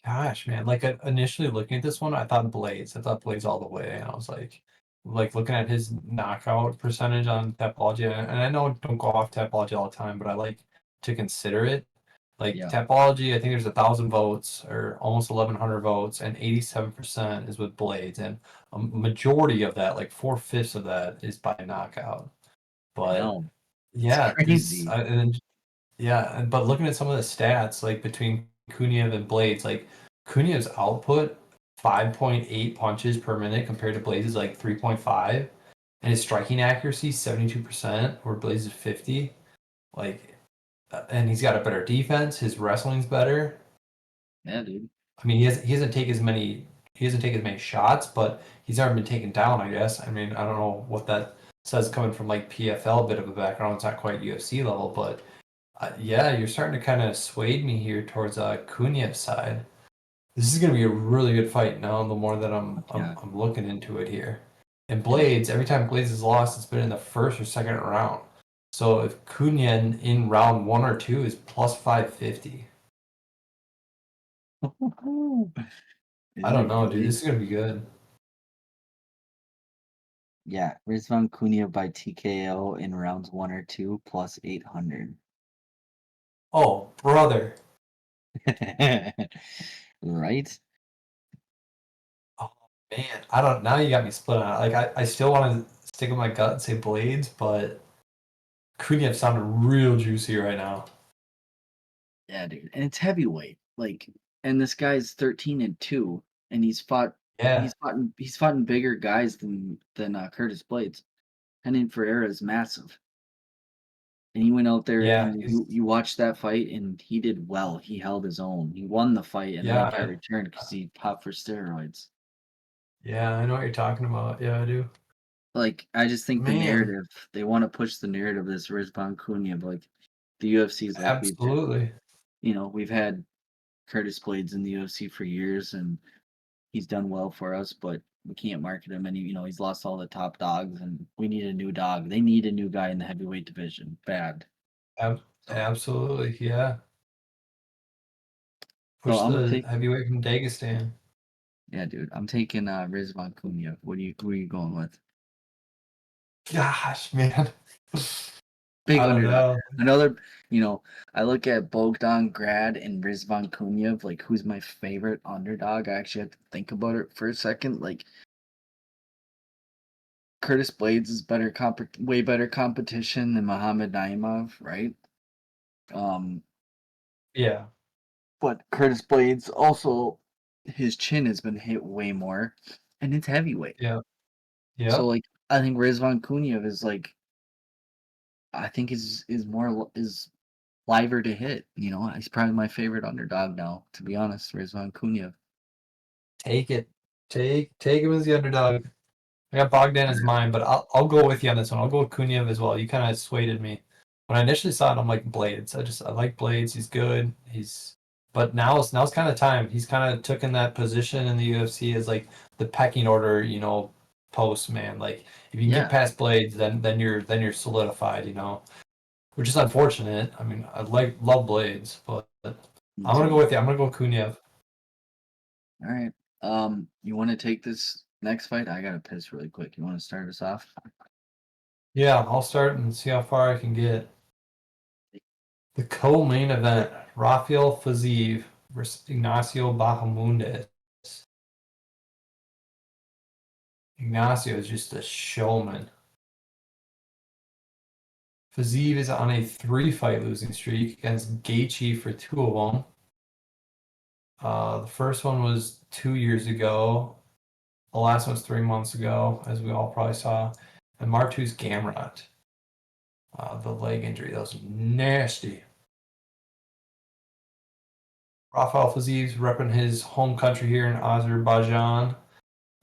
Gosh, man, like initially looking at this one, I thought Blaydes. I thought Blaydes all the way, and I was like looking at his knockout percentage on Tapology, and I know don't go off Tapology all the time, but I like to consider it. Like Yeah. Tapology, I think there's 1,000 votes or almost 1,100 votes, and 87% is with Blaydes, and a majority of that, like 4/5 of that, is by knockout. I But know. It's yeah, crazy. but looking at some of the stats, like between Kuniev and Blaydes, like Kuniev's output 5.8 punches per minute compared to Blaydes' like 3.5, and his striking accuracy 72%, where Blaydes is 50. Like, and he's got a better defense. His wrestling's better. Yeah, dude. I mean, he doesn't take as many shots, but he's never been taken down. I guess. I mean, I don't know what that says coming from like PFL, a bit of a background. It's not quite UFC level, but yeah, you're starting to kind of sway me here towards Kuniev's side. This is going to be a really good fight now. The more that Yeah. I'm looking into it here, and Yeah. Blaydes, every time Blaydes has lost, it's been in the first or second round. So if Kunien in round 1 or 2 is plus 550, I Isn't don't it know, dude. crazy? This is going to be good. Yeah, Rizvan Kuniev by TKO in rounds 1 or 2 plus 800. Oh, brother. Right? Oh man, I don't. Now you got me split on it. Like I still want to stick with my gut and say Blaydes, but Kuniev sounded real juicy right now. Yeah, dude. And it's heavyweight. Like, and this guy's 13-2, and Yeah, he's fought in bigger guys than Curtis Blaydes. Henan Ferreira is massive. And he went out there yeah, and you watched that fight and he did well. He held his own. He won the fight and then yeah, he got returned because he popped for steroids. yeah. I know what you're talking about. Yeah, I do. Like I just think the Man, narrative they want to push the narrative of this Rizvan Kuniev. Like the UFC is like absolutely, we've had Curtis Blaydes in the UFC for years and he's done well for us, but we can't market him any. He's lost all the top dogs and we need a new dog. They need a new guy in the heavyweight division bad. So absolutely. Yeah, so push I'm gonna the take. heavyweight from Dagestan. Yeah, dude. I'm taking Rizvan Kuniev. Who are you going with? Gosh, man, Big I don't underdog. know. Another, I look at Bogdan Grad and Rizvan Kuniev, like who's my favorite underdog. I actually had to think about it for a second. Like Curtis Blaydes is way better competition than Muhammad Naimov, right? Um, Yeah, but Curtis Blaydes also his chin has been hit way more, and it's heavyweight. yeah, So yep. like I think Rizvan Kuniev is like I think is liver to hit. He's probably my favorite underdog now, to be honest, Rizvan Kuniev. Take it. Take him as the underdog. I got Bogdan as mine, but I'll go with you on this one. I'll go with Kuniev as well. You kind of swayed me. When I initially saw it, I'm like Blaydes. I like Blaydes. He's good. But now's kind of time. He's kind of took in that position in the UFC as like the pecking order, posts, man. Like if you can Yeah. get past Blaydes, then you're solidified, which is unfortunate. I mean, love Blaydes, but I'm gonna go with you. I'm gonna go Kuniev. All right. You want to take this next fight? I gotta piss really quick. You want to start us off? Yeah, I'll start and see how far I can get. The co-main event: Rafael Fiziev versus Ignacio Bahamondes. Ignacio is just a showman. Fiziev is on a 3-fight losing streak against Gaethje for 2 of them. The first one was 2 years ago. The last one was 3 months ago, as we all probably saw. And Martu's Gamrot. The leg injury, that was nasty. Rafael Fiziev's repping his home country here in Azerbaijan,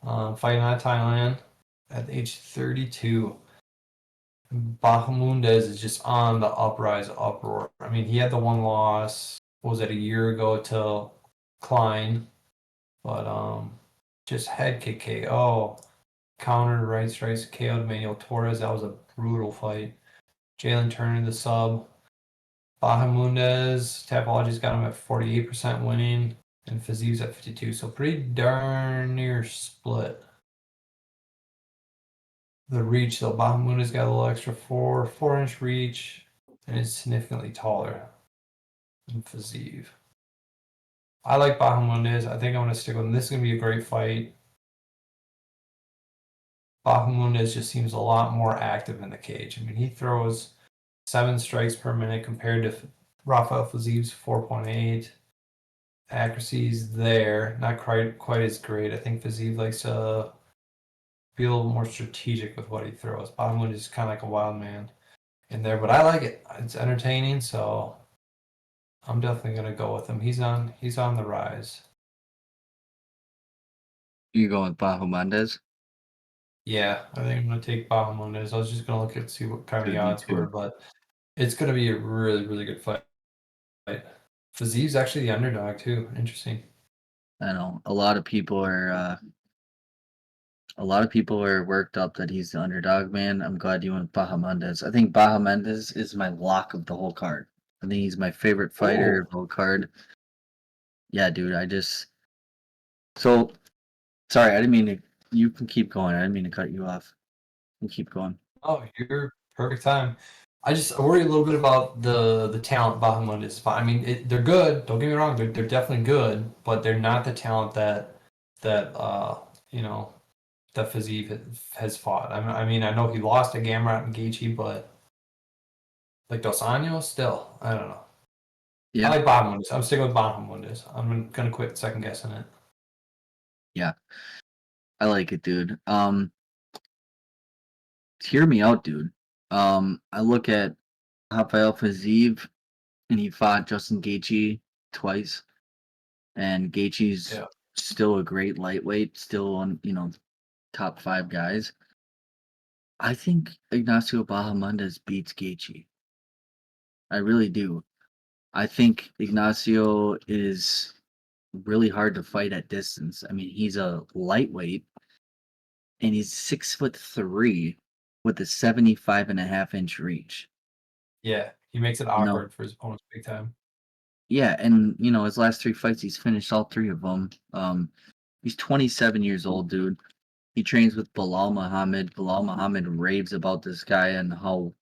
fighting out of Thailand at age 32. Bahamondes is just on the uprise uproar. I mean, he had the one loss, what was it, a year ago to Klein, but just head kick KO, counter right strikes, KO'd Manuel Torres. That was a brutal fight. Jalen Turner, the sub. Bahamondes, Tapology's got him at 48% winning, and Fiziev's at 52, so pretty darn near split. The reach, though, Bahamondes got a little extra 4-inch reach, and is significantly taller than Fiziev. I like Bahamondes. I think I'm going to stick with him. This is going to be a great fight. Bahamondes just seems a lot more active in the cage. I mean, he throws 7 strikes per minute compared to Rafael Fiziev's 4.8. Accuracy's there, not quite as great. I think Fiziev likes to be a little more strategic with what he throws. Bahamondes is kind of like a wild man in there, but I like it. It's entertaining, so I'm definitely gonna go with him. He's on the rise. You going with Bahamondes? Yeah, I think I'm gonna take Bahamondes. I was just gonna look at see what kind of the Good, me odds were, too. but it's gonna be a really, really good fight. Fiziev's actually the underdog too. Interesting. I know a lot of people are worked up that he's the underdog, man. I'm glad you went with Bahamondes. I think Bahamondes is my lock of the whole card. I think he's my favorite fighter of Oh, the whole card. Yeah, dude. So sorry, I didn't mean to. You can keep going. I didn't mean to cut you off. You keep going. oh, you're perfect time. I worry a little bit about the talent Bahamondes. I mean, they're good. Don't get me wrong. They're definitely good, but they're not the talent that you know that Fiziev has fought. I mean, I know he lost to Gamrot and Gaethje, but like Dos Anjos, still, I don't know. I Yeah, like Bahamondes. I'm sticking with Bahamondes. I'm gonna quit second guessing it. yeah. I like it, dude. Hear me out, dude. I look at Rafael Fiziev, and he fought Justin Gaethje twice, and Gaethje's Yeah. still a great lightweight, still on top 5 guys. I think Ignacio Bahamondes beats Gaethje. I really do. I think Ignacio is really hard to fight at distance. I mean, he's a lightweight and he's 6'3" with a 75.5-inch reach. Yeah, he makes it You know, awkward for his opponents big time. yeah, and his last 3 fights, he's finished all 3 of them. He's 27 years old, dude. He trains with Bilal Muhammad. Bilal Muhammad raves about this guy and how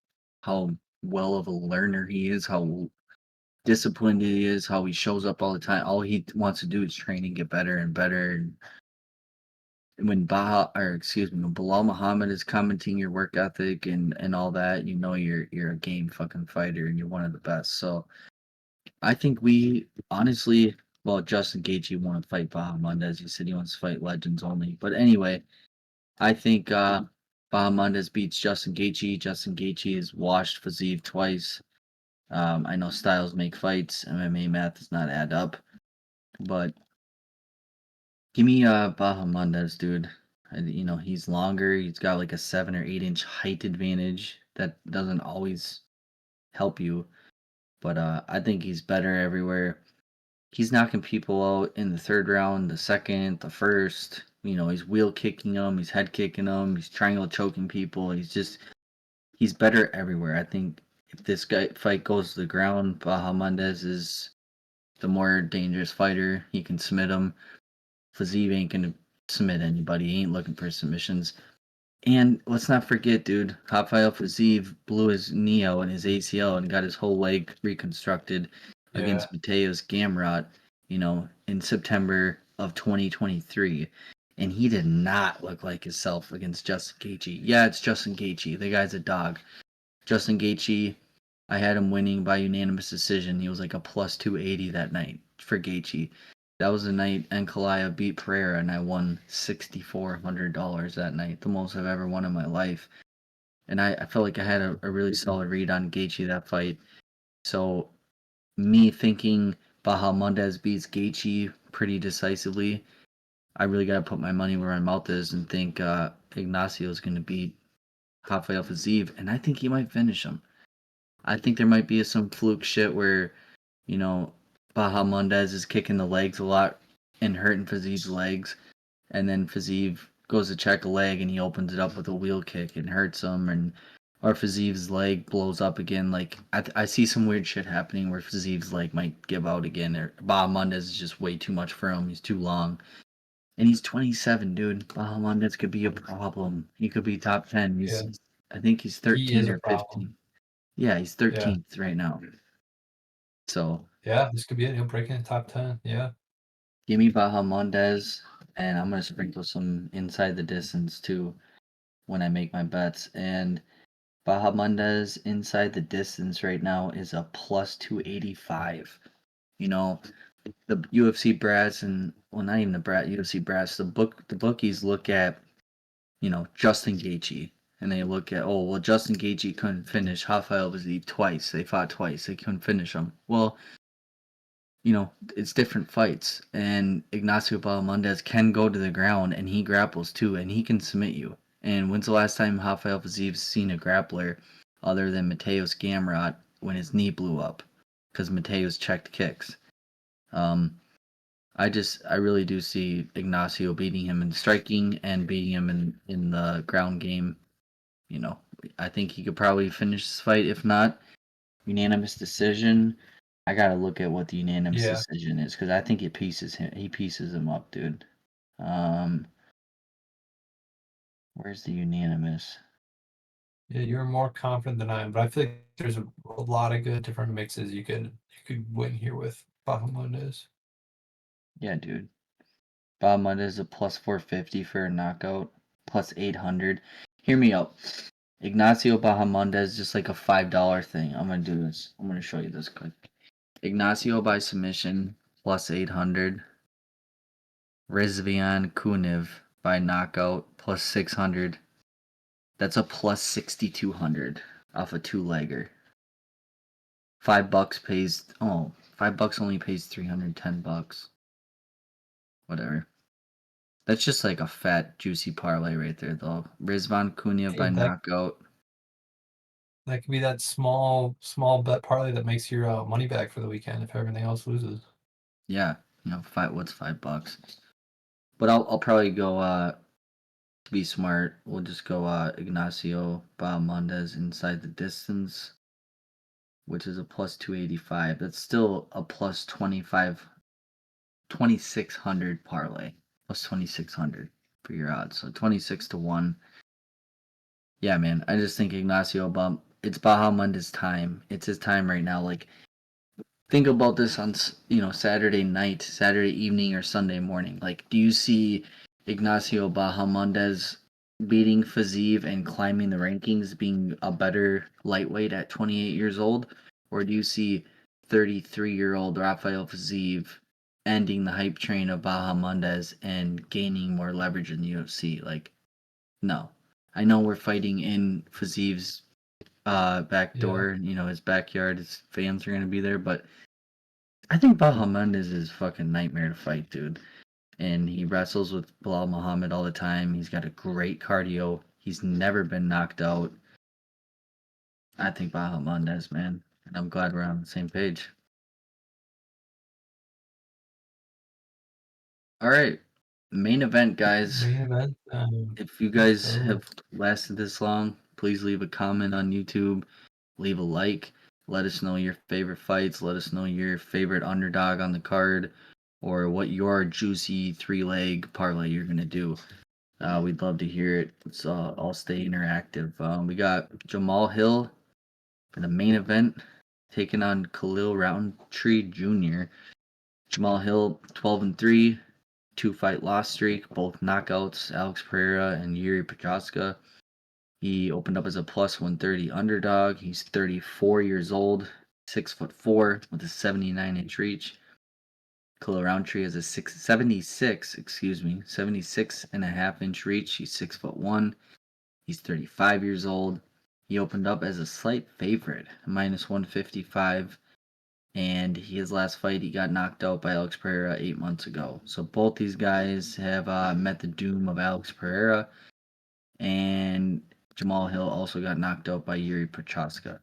well of a learner he is, how disciplined he is, how he shows up all the time. All he wants to do is train and get better and better. And when when Bilal Muhammad is commenting your work ethic and all that, you're a game fucking fighter and you're one of the best. So I think we honestly, well, Justin Gaethje want to fight Bahamondes. He said he wants to fight legends only. But anyway, I think Bahamondes beats Justin Gaethje. Justin Gaethje has washed Fiziev twice. I know styles make fights. MMA math does not add up. But give me Bahamondes, dude. And, he's longer. He's got like a 7 or 8 inch height advantage. That doesn't always help you. But I think he's better everywhere. He's knocking people out in the 3rd round, the 2nd, the 1st. He's wheel kicking them, he's head kicking them, he's triangle choking people. He's better everywhere. I think if this fight goes to the ground, Bahamondes is the more dangerous fighter. He can submit him. Fiziev ain't gonna submit anybody. He ain't looking for submissions. And let's not forget, dude, Rafael Fiziev blew his knee out and his ACL and got his whole leg reconstructed Yeah. against Mateus Gamrot, in September of 2023. And he did not look like himself against Justin Gaethje. Yeah, it's Justin Gaethje. The guy's a dog. Justin Gaethje, I had him winning by unanimous decision. He was like a plus 280 that night for Gaethje. That was the night Ankalaev beat Pereira, and I won $6,400 that night, the most I've ever won in my life. And I felt like I had a really solid read on Gaethje that fight. So me thinking Bahamondes beats Gaethje pretty decisively, I really got to put my money where my mouth is and think Ignacio is going to beat Rafael Fiziev, and I think he might finish him. I think there might be some fluke shit where, Bahamondes is kicking the legs a lot and hurting Fiziev's legs, and then Fiziev goes to check a leg and he opens it up with a wheel kick and hurts him, or Fiziev's leg blows up again. Like I see some weird shit happening where Fiziev's leg might give out again, or Bahamondes is just way too much for him. He's too long. And he's 27, dude. Bahamondes could be a problem. He could be top 10. Yeah. I think he's He is 13 a or problem. 15. Yeah, he's Yeah. 13th right now. So Yeah, this could be it. He'll break in the top 10. Yeah. give me Bahamondes, and I'm gonna sprinkle some inside the distance too when I make my bets. And Bahamondes inside the distance right now is a plus 285. The UFC brats not even the UFC brats. The bookies look at Justin Gaethje, and they look at, oh well, Justin Gaethje couldn't finish Rafael Fiziev twice. They fought twice. They couldn't finish him. Well, it's different fights, and Ignacio Bahamondes can go to the ground, and he grapples too, and he can submit you. And when's the last time Rafael Fiziev's seen a grappler other than Mateus Gamrot when his knee blew up? Because Mateus checked kicks. I really do see Ignacio beating him in striking and beating him in the ground game. I think he could probably finish this fight. If not, unanimous decision. I gotta look at what the unanimous Yeah. decision is because I think it pieces him. He pieces him up, dude. Um, where's the unanimous? Yeah, you're more confident than I am, but I feel like there's a lot of good different mixes you could win here with Bahamondes. Yeah, dude. Bahamondes is a plus 450 for a knockout, plus 800. Hear me out. Ignacio Bahamondes just like a $5 thing. I'm gonna do this. I'm gonna show you this quick. Ignacio by submission plus 800. Rizvan Kuniev by knockout plus 600. That's a plus 6,200 off a two-legger. $5 only pays $310. Whatever. That's just like a fat, juicy parlay right there, though. Rizvan Kuniev by Hey, knockout. that could be that small bet parlay that makes your money back for the weekend if everything else loses. Yeah, what's $5? But I'll probably go to be smart. We'll just go Ignacio Bahamondes inside the distance, which is a plus 285. That's still a plus 2,600 parlay. Plus 2,600 for your odds. So 26 to 1. Yeah, man. I just think it's Bahamondes' time. It's his time right now. Like, think about this on Saturday night, Saturday evening, or Sunday morning. Like, do you see Ignacio Bahamondes beating Fiziev and climbing the rankings, being a better lightweight at 28 years old, or do you see 33-year-old Rafael Fiziev ending the hype train of Bahamondes and gaining more leverage in the UFC? Like, no. I know we're fighting in Fiziev's back Yeah. door, his backyard. His fans are gonna be there, but I think Bahamondes is fucking nightmare to fight, dude. And he wrestles with Bilal Muhammad all the time. He's got a great cardio. He's never been knocked out. I think Bahamondes, man. And I'm glad we're on the same page. All right. Main event, guys. Main event. If you guys So- have lasted this long, please leave a comment on YouTube, leave a like, let us know your favorite fights, let us know your favorite underdog on the card, or what your juicy 3-leg parlay you're gonna do. We'd love to hear it. Let's all stay interactive. We got Jamahall Hill for the main event, taking on Khalil Rountree Jr. Jamahall Hill 12-3, 2-fight loss streak, both knockouts, Alex Pereira and Yuri Prochazka. He opened up as a plus 130 underdog. He's 34 years old, 6'4", with a 79-inch reach. Khalil Rountree has a 76 and a half inch reach. He's 6'1". He's 35 years old. He opened up as a slight favorite, minus 155. And his last fight, he got knocked out by Alex Pereira 8 months ago. So both these guys have met the doom of Alex Pereira. And Jamahall Hill also got knocked out by Yuri Prochazka.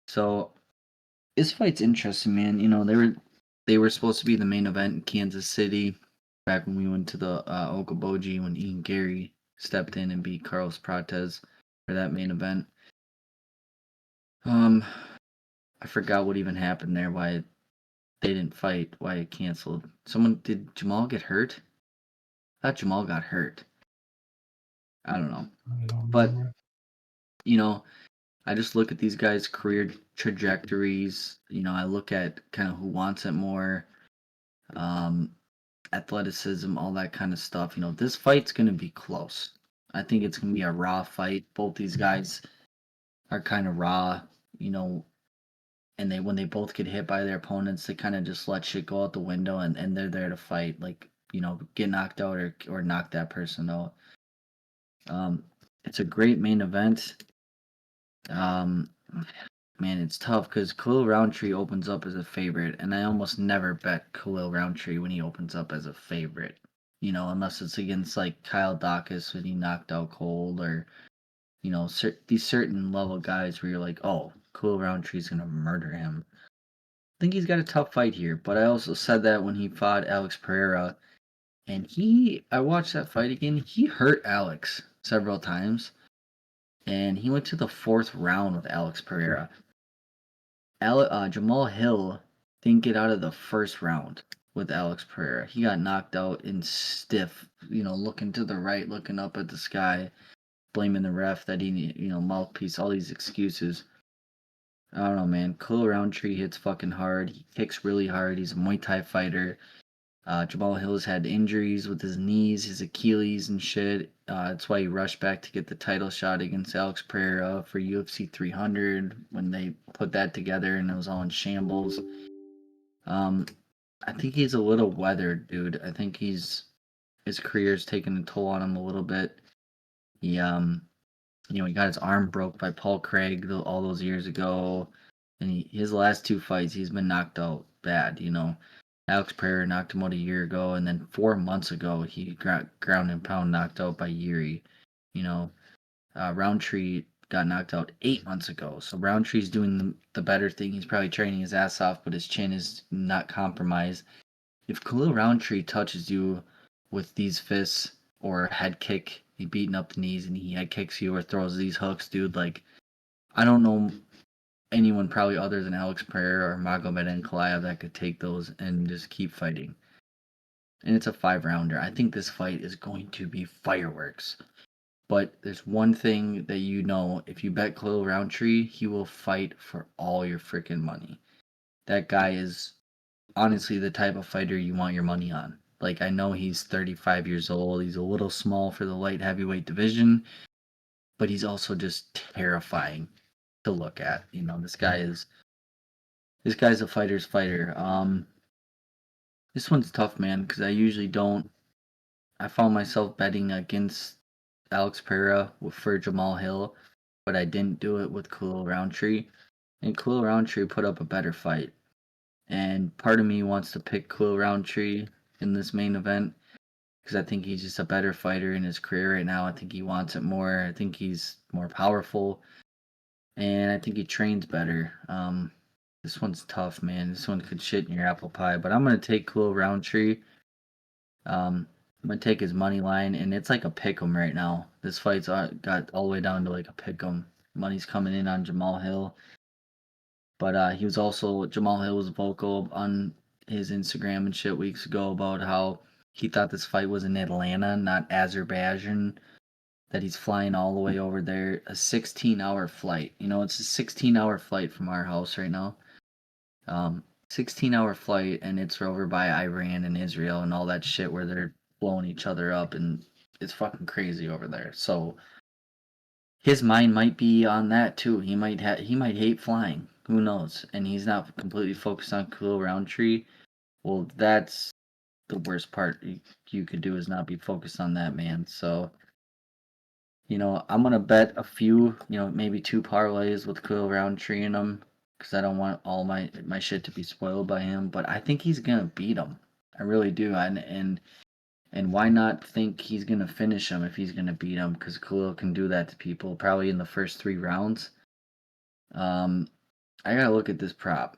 So this fight's interesting, man. You know, they were supposed to be the main event in Kansas City back when we went to the Okoboji when Ian Gary stepped in and beat Carlos Prates for that main event. I forgot what even happened there, why they didn't fight, why it canceled. Did Jamal get hurt? I thought Jamal got hurt. I don't know. I don't But, remember. you know, I just look at these guys' career trajectories. You know, I look at kind of who wants it more, athleticism, all that kind of stuff. You know, this fight's going to be close. I think it's going to be a raw fight. Both these guys are kind of raw, you know, and when they both get hit by their opponents, they kind of just let shit go out the window and they're there to fight, like, you know, get knocked out or knock that person out. It's a great main event. Man, it's tough because Khalil Rountree opens up as a favorite, and I almost never bet Khalil Rountree when he opens up as a favorite. You know, unless it's against like Kyle Dawkins when he knocked out cold, or you know, these certain level guys where you're like, oh, Khalil Rountree's gonna murder him. I think he's got a tough fight here, but I also said that when he fought Alex Pereira, and I watched that fight again. He hurt Alex several times, and he went to the 4th round with Alex Pereira. Jamahall Hill didn't get out of the 1st round with Alex Pereira. He got knocked out in stiff, you know, looking to the right, looking up at the sky, blaming the ref that he, you know, mouthpiece, all these excuses. I don't know, man. Khalil Rountree hits fucking hard. He kicks really hard. He's a Muay Thai fighter. Jamahall Hill's had injuries with his knees, his Achilles and shit. That's why he rushed back to get the title shot against Alex Pereira for UFC 300 when they put that together and it was all in shambles. I think he's a little weathered, dude. I think his career's taken a toll on him a little bit. He you know, he got his arm broke by Paul Craig all those years ago, and his last 2 fights he's been knocked out bad. You know, Alex Pereira knocked him out a year ago, and then 4 months ago he got ground and pound knocked out by Yuri. You know, Roundtree got knocked out 8 months ago, so Roundtree's doing the better thing. He's probably training his ass off, but his chin is not compromised. If Khalil Roundtree touches you with these fists or a head kick, he beating up the knees and he head kicks you or throws these hooks, dude, like, I don't know anyone probably other than Alex Pereira or Magomed Ankalaev that could take those and just keep fighting. And it's a 5-rounder. I think this fight is going to be fireworks. But there's one thing that you know, if you bet Khalil Roundtree, he will fight for all your freaking money. That guy is honestly the type of fighter you want your money on. Like, I know he's 35 years old. He's a little small for the light heavyweight division, but he's also just terrifying to look at. You know, this guy's a fighter's fighter. This one's tough, man, because I usually don't. I found myself betting against Alex Pereira for Jamahall Hill, but I didn't do it with Khalil Rountree. And Khalil Rountree put up a better fight. And part of me wants to pick Khalil Rountree in this main event because I think he's just a better fighter in his career right now. I think he wants it more. I think he's more powerful, and I think he trains better. This one's tough, man. This one could shit in your apple pie, but I'm gonna take Khalil Rountree. I'm gonna take his money line, and it's like a pick'em right now. This fight's got all the way down to like a pick'em. Money's coming in on Jamahall Hill, but Jamahall Hill was vocal on his Instagram and shit weeks ago about how he thought this fight was in Atlanta, not Azerbaijan. That he's flying all the way over there, a 16-hour flight. It's a 16-hour flight from our house right now. 16-hour flight, and it's over by Iran and Israel and all that shit where they're blowing each other up, and it's fucking crazy over there. So his mind might be on that too. He might hate flying. Who knows? And he's not completely focused on Khalil Rountree. Well, that's the worst part you could do is not be focused on that man. So I'm gonna bet a few, maybe two parlays with Khalil Rountree in them because I don't want all my shit to be spoiled by him. But I think he's gonna beat him. I really do. And why not think he's gonna finish him if he's gonna beat him? Because Khalil can do that to people probably in the first 3 rounds. I gotta look at this prop.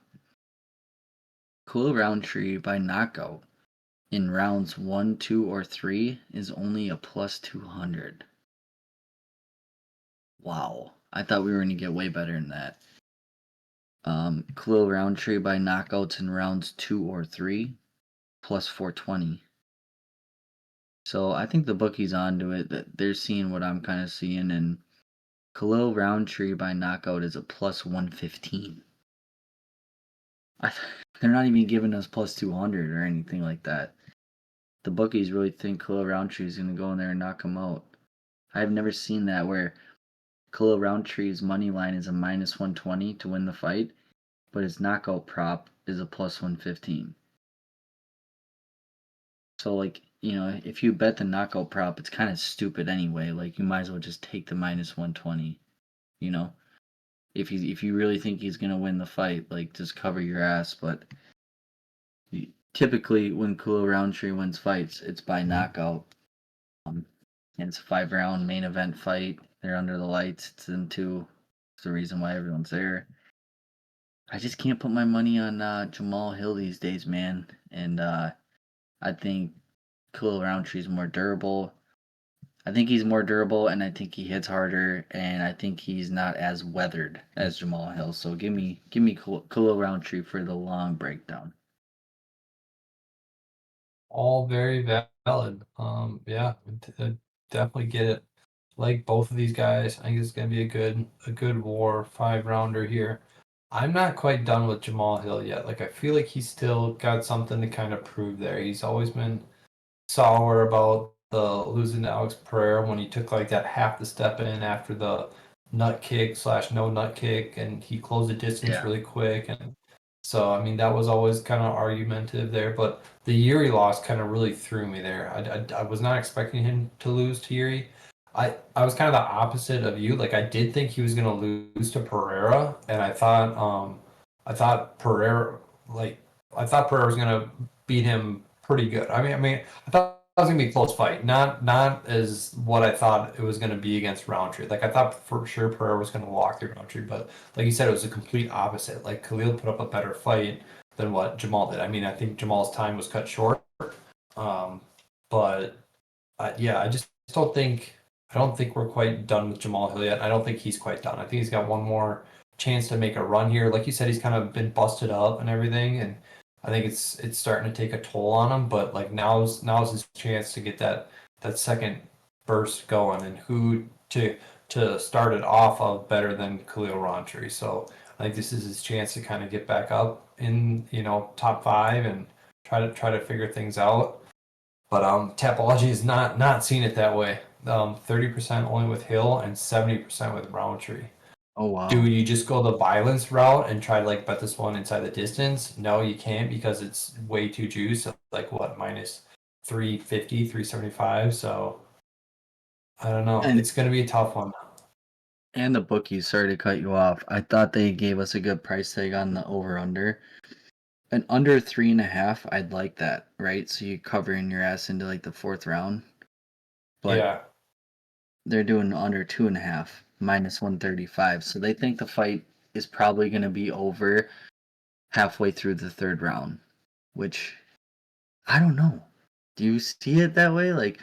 Khalil Rountree by knockout in rounds 1, 2, or 3 is only a plus 200. Wow. I thought we were going to get way better than that. Khalil Rountree by knockouts in rounds 2 or 3, plus 420. So I think the bookie's onto it. That they're seeing what I'm kind of seeing, and Khalil Rountree by knockout is a plus 115. They're not even giving us plus 200 or anything like that. The bookies really think Khalil Rountree is going to go in there and knock him out. I've never seen that where Khalil Rountree's money line is a minus 120 to win the fight, but his knockout prop is a plus 115. So, if you bet the knockout prop, it's kind of stupid anyway. Like, you might as well just take the minus 120, you know? If you really think he's going to win the fight, just cover your ass. But typically, when Khalil Rountree wins fights, it's by knockout. And it's a 5-round main event fight. They're under the lights. It's in 2. It's the reason why everyone's there. I just can't put my money on Jamahall Hill these days, man. And I think Khalil Rountree is more durable. I think he's more durable, and I think he hits harder, and I think he's not as weathered as Jamahall Hill. So give me Khalil Rountree for the long breakdown. All very valid. Yeah, definitely get it. Like both of these guys, I think it's gonna be a good war 5-rounder here. I'm not quite done with Jamahall Hill yet. Like I feel like he's still got something to kind of prove there. He's always been sour about the losing to Alex Pereira when he took like that half the step in after the nut kick / no nut kick, and he closed the distance really quick. And so, I mean, that was always kind of argumentative there. But the Yuri loss kind of really threw me there. I was not expecting him to lose to Yuri. I was kind of the opposite of you. Like I did think he was going to lose to Pereira, and I thought Pereira I thought Pereira was going to beat him pretty good. I mean, I thought it was gonna be a close fight. Not as what I thought it was gonna be against Rountree. Like I thought for sure Pereira was gonna walk through Rountree, but like you said, it was a complete opposite. Like Khalil put up a better fight than what Jamahall did. I mean, I think Jamahall's time was cut short. But yeah, I don't think we're quite done with Jamahall Hill yet. I don't think he's quite done. I think he's got one more chance to make a run here. Like you said, he's kind of been busted up and everything, and I think it's starting to take a toll on him. But like now's his chance to get that second burst going, and who to start it off of better than Khalil Rountree. So I think this is his chance to kind of get back up in top 5 and try to figure things out. But Tapology is not seeing it that way. 30% only with Hill and 70% with Rountree. Oh wow. Do you just go the violence route and try to like bet this one inside the distance? No, you can't because it's way too juiced. Like what, minus 350, 375. So I don't know. And It's gonna be a tough one. and the bookies, sorry to cut you off. I thought they gave us a good price tag on the over under. And under 3.5, I'd like that, right? So you covering your ass into like the 4th round. But Yeah. they're doing under 2.5, minus 135. So they think the fight is probably going to be over halfway through the 3rd round, which I don't know. Do you see it that way? Like,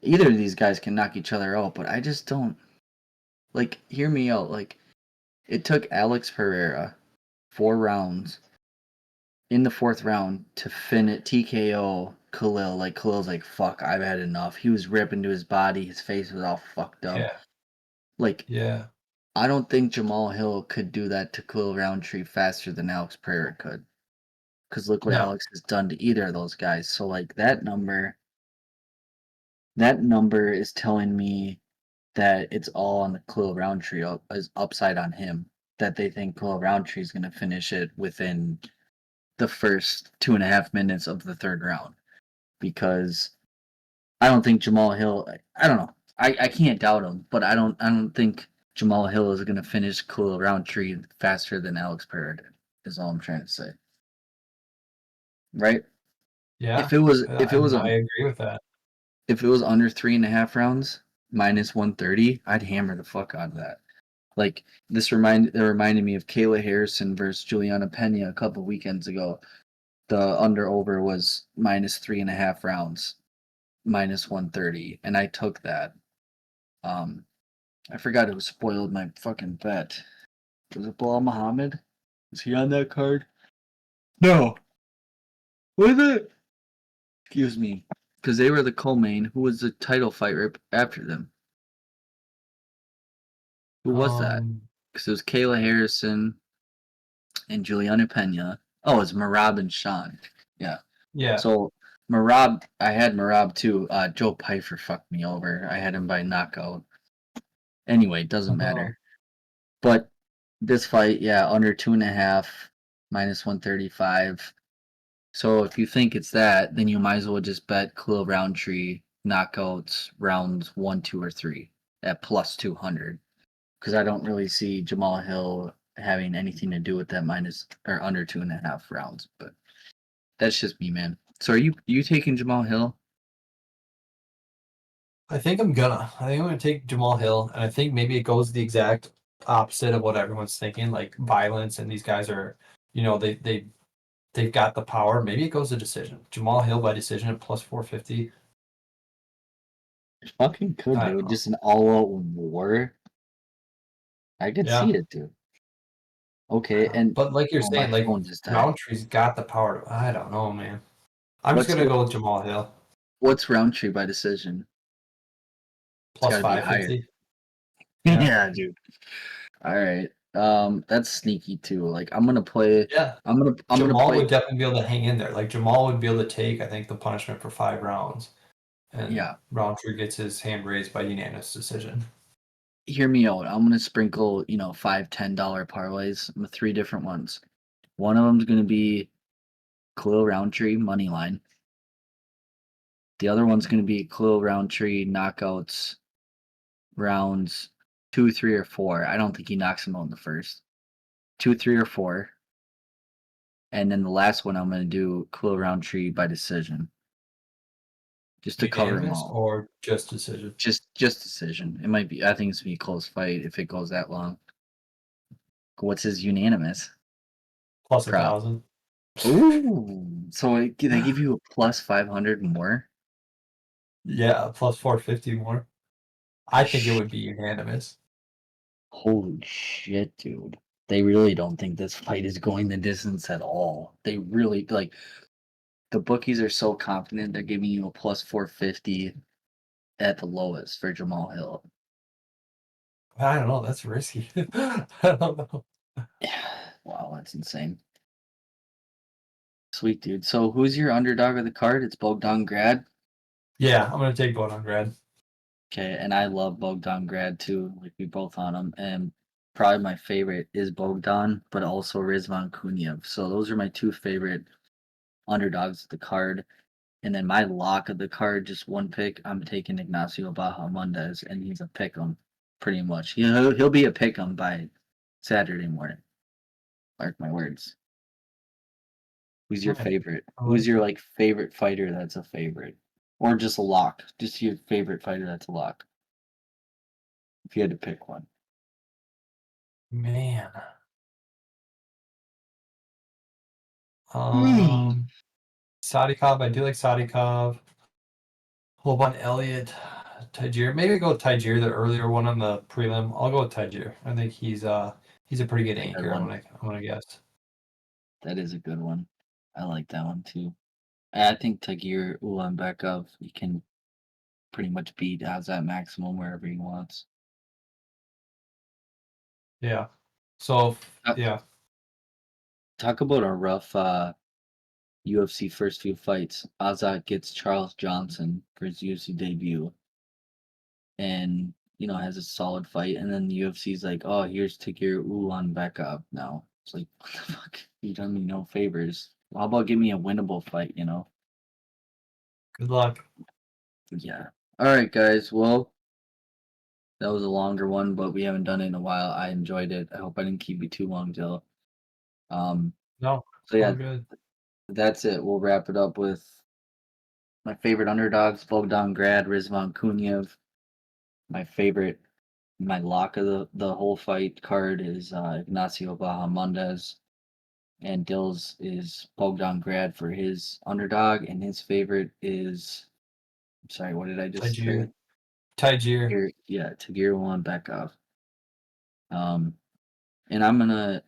either of these guys can knock each other out, but I just don't. Like, hear me out. Like, it took Alex Pereira 4 rounds in the 4th round to TKO Khalil. Like, Khalil's like, fuck, I've had enough. He was ripping to his body. His face was all fucked up. Yeah. Like, Yeah. I don't think Jamahall Hill could do that to Khalil Rountree faster than Alex Pereira could. Because look what No. Alex has done to either of those guys. So, like, that number is telling me that it's all on the Khalil Rountree as upside on him. That they think Khalil Rountree is going to finish it within the first 2.5 minutes of the 3rd round. Because I don't think Jamahall Hill. I don't know. I can't doubt him, but I don't think Jamahall Hill is going to finish Khalil Rountree faster than Alex Pereira did. Is all I'm trying to say. Right? Yeah. If it was I agree with that. If it was under 3.5 rounds, minus 130, I'd hammer the fuck out of that. Like, it reminded me of Kayla Harrison versus Juliana Pena a couple weekends ago. The under-over was minus 3.5 rounds, minus 130, and I took that. I forgot who spoiled my fucking bet. Was it Bilal Muhammad? Was he on that card? No. Was it? Excuse me. Because they were the co-main. Who was the title fight right after them? Who was that? Because it was Kayla Harrison and Juliana Pena. Oh, it's Merab and Sean. Yeah. Yeah. So Merab, I had Merab too. Joe Pyfer fucked me over. I had him by knockout. Anyway, doesn't matter. But this fight, yeah, under 2.5, minus 135. So if you think it's that, then you might as well just bet Khalil Rountree knockouts rounds 1, 2, or 3 at plus 200. Because I don't really see Jamahall Hill having anything to do with that minus or under 2.5 rounds. But that's just me, man. So are you taking Jamahall Hill? I think I'm gonna take Jamahall Hill, and I think maybe it goes the exact opposite of what everyone's thinking, like violence, and these guys are, they've got the power. Maybe it goes to decision. Jamahall Hill by decision at plus 450. It fucking could, I don't dude. know. Just an all-out war. I could see Yeah. it, dude. Okay, and But like you're my saying, like phone just died. Rountree's got the power to, I don't know, man. I'm just What's gonna go with Jamahall Hill. what's Roundtree by decision? It's Plus got to be higher. 550. Yeah. Yeah, dude. All right. That's sneaky too. Like I'm gonna play. Yeah. I'm gonna Jamahal play. would definitely be able to hang in there. Like Jamahal would be able to take, I think, the punishment for 5 rounds. And Yeah. Roundtree gets his hand raised by unanimous decision. Hear me out. I'm gonna sprinkle, $5, $10 parlays. 3 different ones. One of them's gonna be Khalil Roundtree money line. The other one's gonna be Khalil Roundtree knockouts rounds 2, 3, or 4. I don't think he knocks him out in the first. 2, 3, or 4. And then the last one I'm gonna do Khalil Roundtree by decision. Just to cover them Unanimous all. or just decision? Just decision. It might be. I think it's gonna be a close fight if it goes that long. What's his unanimous? Plus Prop. 1,000. Ooh. So they give you a plus 500 more. Yeah, plus 450 more. I think it would be unanimous. Holy shit, dude. They really don't think this fight is going the distance at all. They really like the bookies are so confident they're giving you a plus 450 at the lowest for Jamahall Hill. I don't know. That's risky. I don't know. Wow, that's insane. Sweet, dude. So who's your underdog of the card? It's Bogdan Grad. Yeah, I'm going to take Bogdan Grad. Okay, and I love Bogdan Grad too. Like we both on him. And probably my favorite is Bogdan, but also Rizvan Kuniev. So those are my 2 favorite underdogs of the card. And then my lock of the card, just one pick, I'm taking Ignacio Bahamondes, and he's a pick'em, pretty much. He'll be a pick'em by Saturday morning. Mark my words. Who's your Okay. favorite? I Who's like your that. favorite fighter that's a favorite? Or just a lock? Just your favorite fighter that's a lock. If you had to pick one. Man. Sadikov. I do like Sadikov. Hold on, Elliott, Tagir. Maybe go with Tagir, the earlier one on the prelim. I'll go with Tagir. I think he's a pretty good That's a good anchor. I'm one. gonna guess. That is a good one. I like that one too. I think Tagir Ulanbekov, he can pretty much beat Azat Maximum wherever he wants. Yeah. So Uh, yeah, Talk about a rough UFC first few fights. Azat gets Charles Johnson for his UFC debut, and has a solid fight. And then the UFC's like, "Oh, here's Tagir Ulanbekov now." It's like, what the fuck? You done me no favors. How about give me a winnable fight? good luck. Yeah. All right, guys. Well, that was a longer one, but we haven't done it in a while. I enjoyed it. I hope I didn't keep you too long, Jill. Um, No, so all yeah, good. that's it. We'll wrap it up with my favorite underdogs, Bogdan Grad, Rizvan Kuniev. My favorite, my lock of the whole fight card is Ignacio Bahamondes. And Dill's is Bogdan Grad for his underdog, and his favorite is, I'm sorry, what did I just say? Tagir. Yeah, Tagir Ulanbekov. And I'm gonna,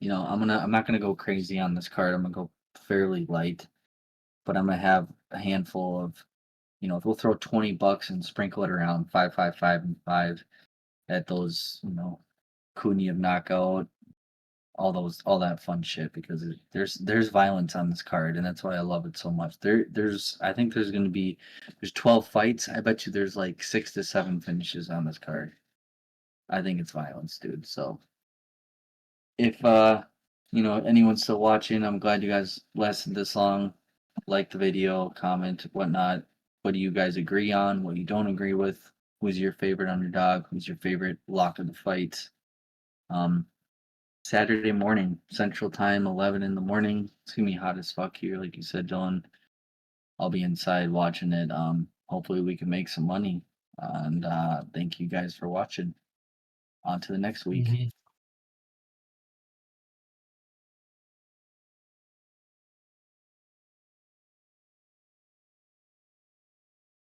I'm not gonna go crazy on this card. I'm gonna go fairly light, but I'm gonna have a handful of, we'll throw $20 and sprinkle it around 5, 5, 5, and 5 at those, Kuniev knockout, all that fun shit because there's violence on this card and that's why I love it so much. I think there's 12 fights. I bet you there's like 6 to 7 finishes on this card. I think it's violence, dude. So if anyone's still watching, I'm glad you guys lasted this long. Like the video, comment, whatnot. What do you guys agree on? What you don't agree with? Who's your favorite underdog? Who's your favorite lock of the fight? Um, Saturday morning, Central Time, 11 in the morning. It's gonna be hot as fuck here, like you said, Dylan. I'll be inside watching it. Hopefully we can make some money. And thank you guys for watching. On to the next week. Mhm.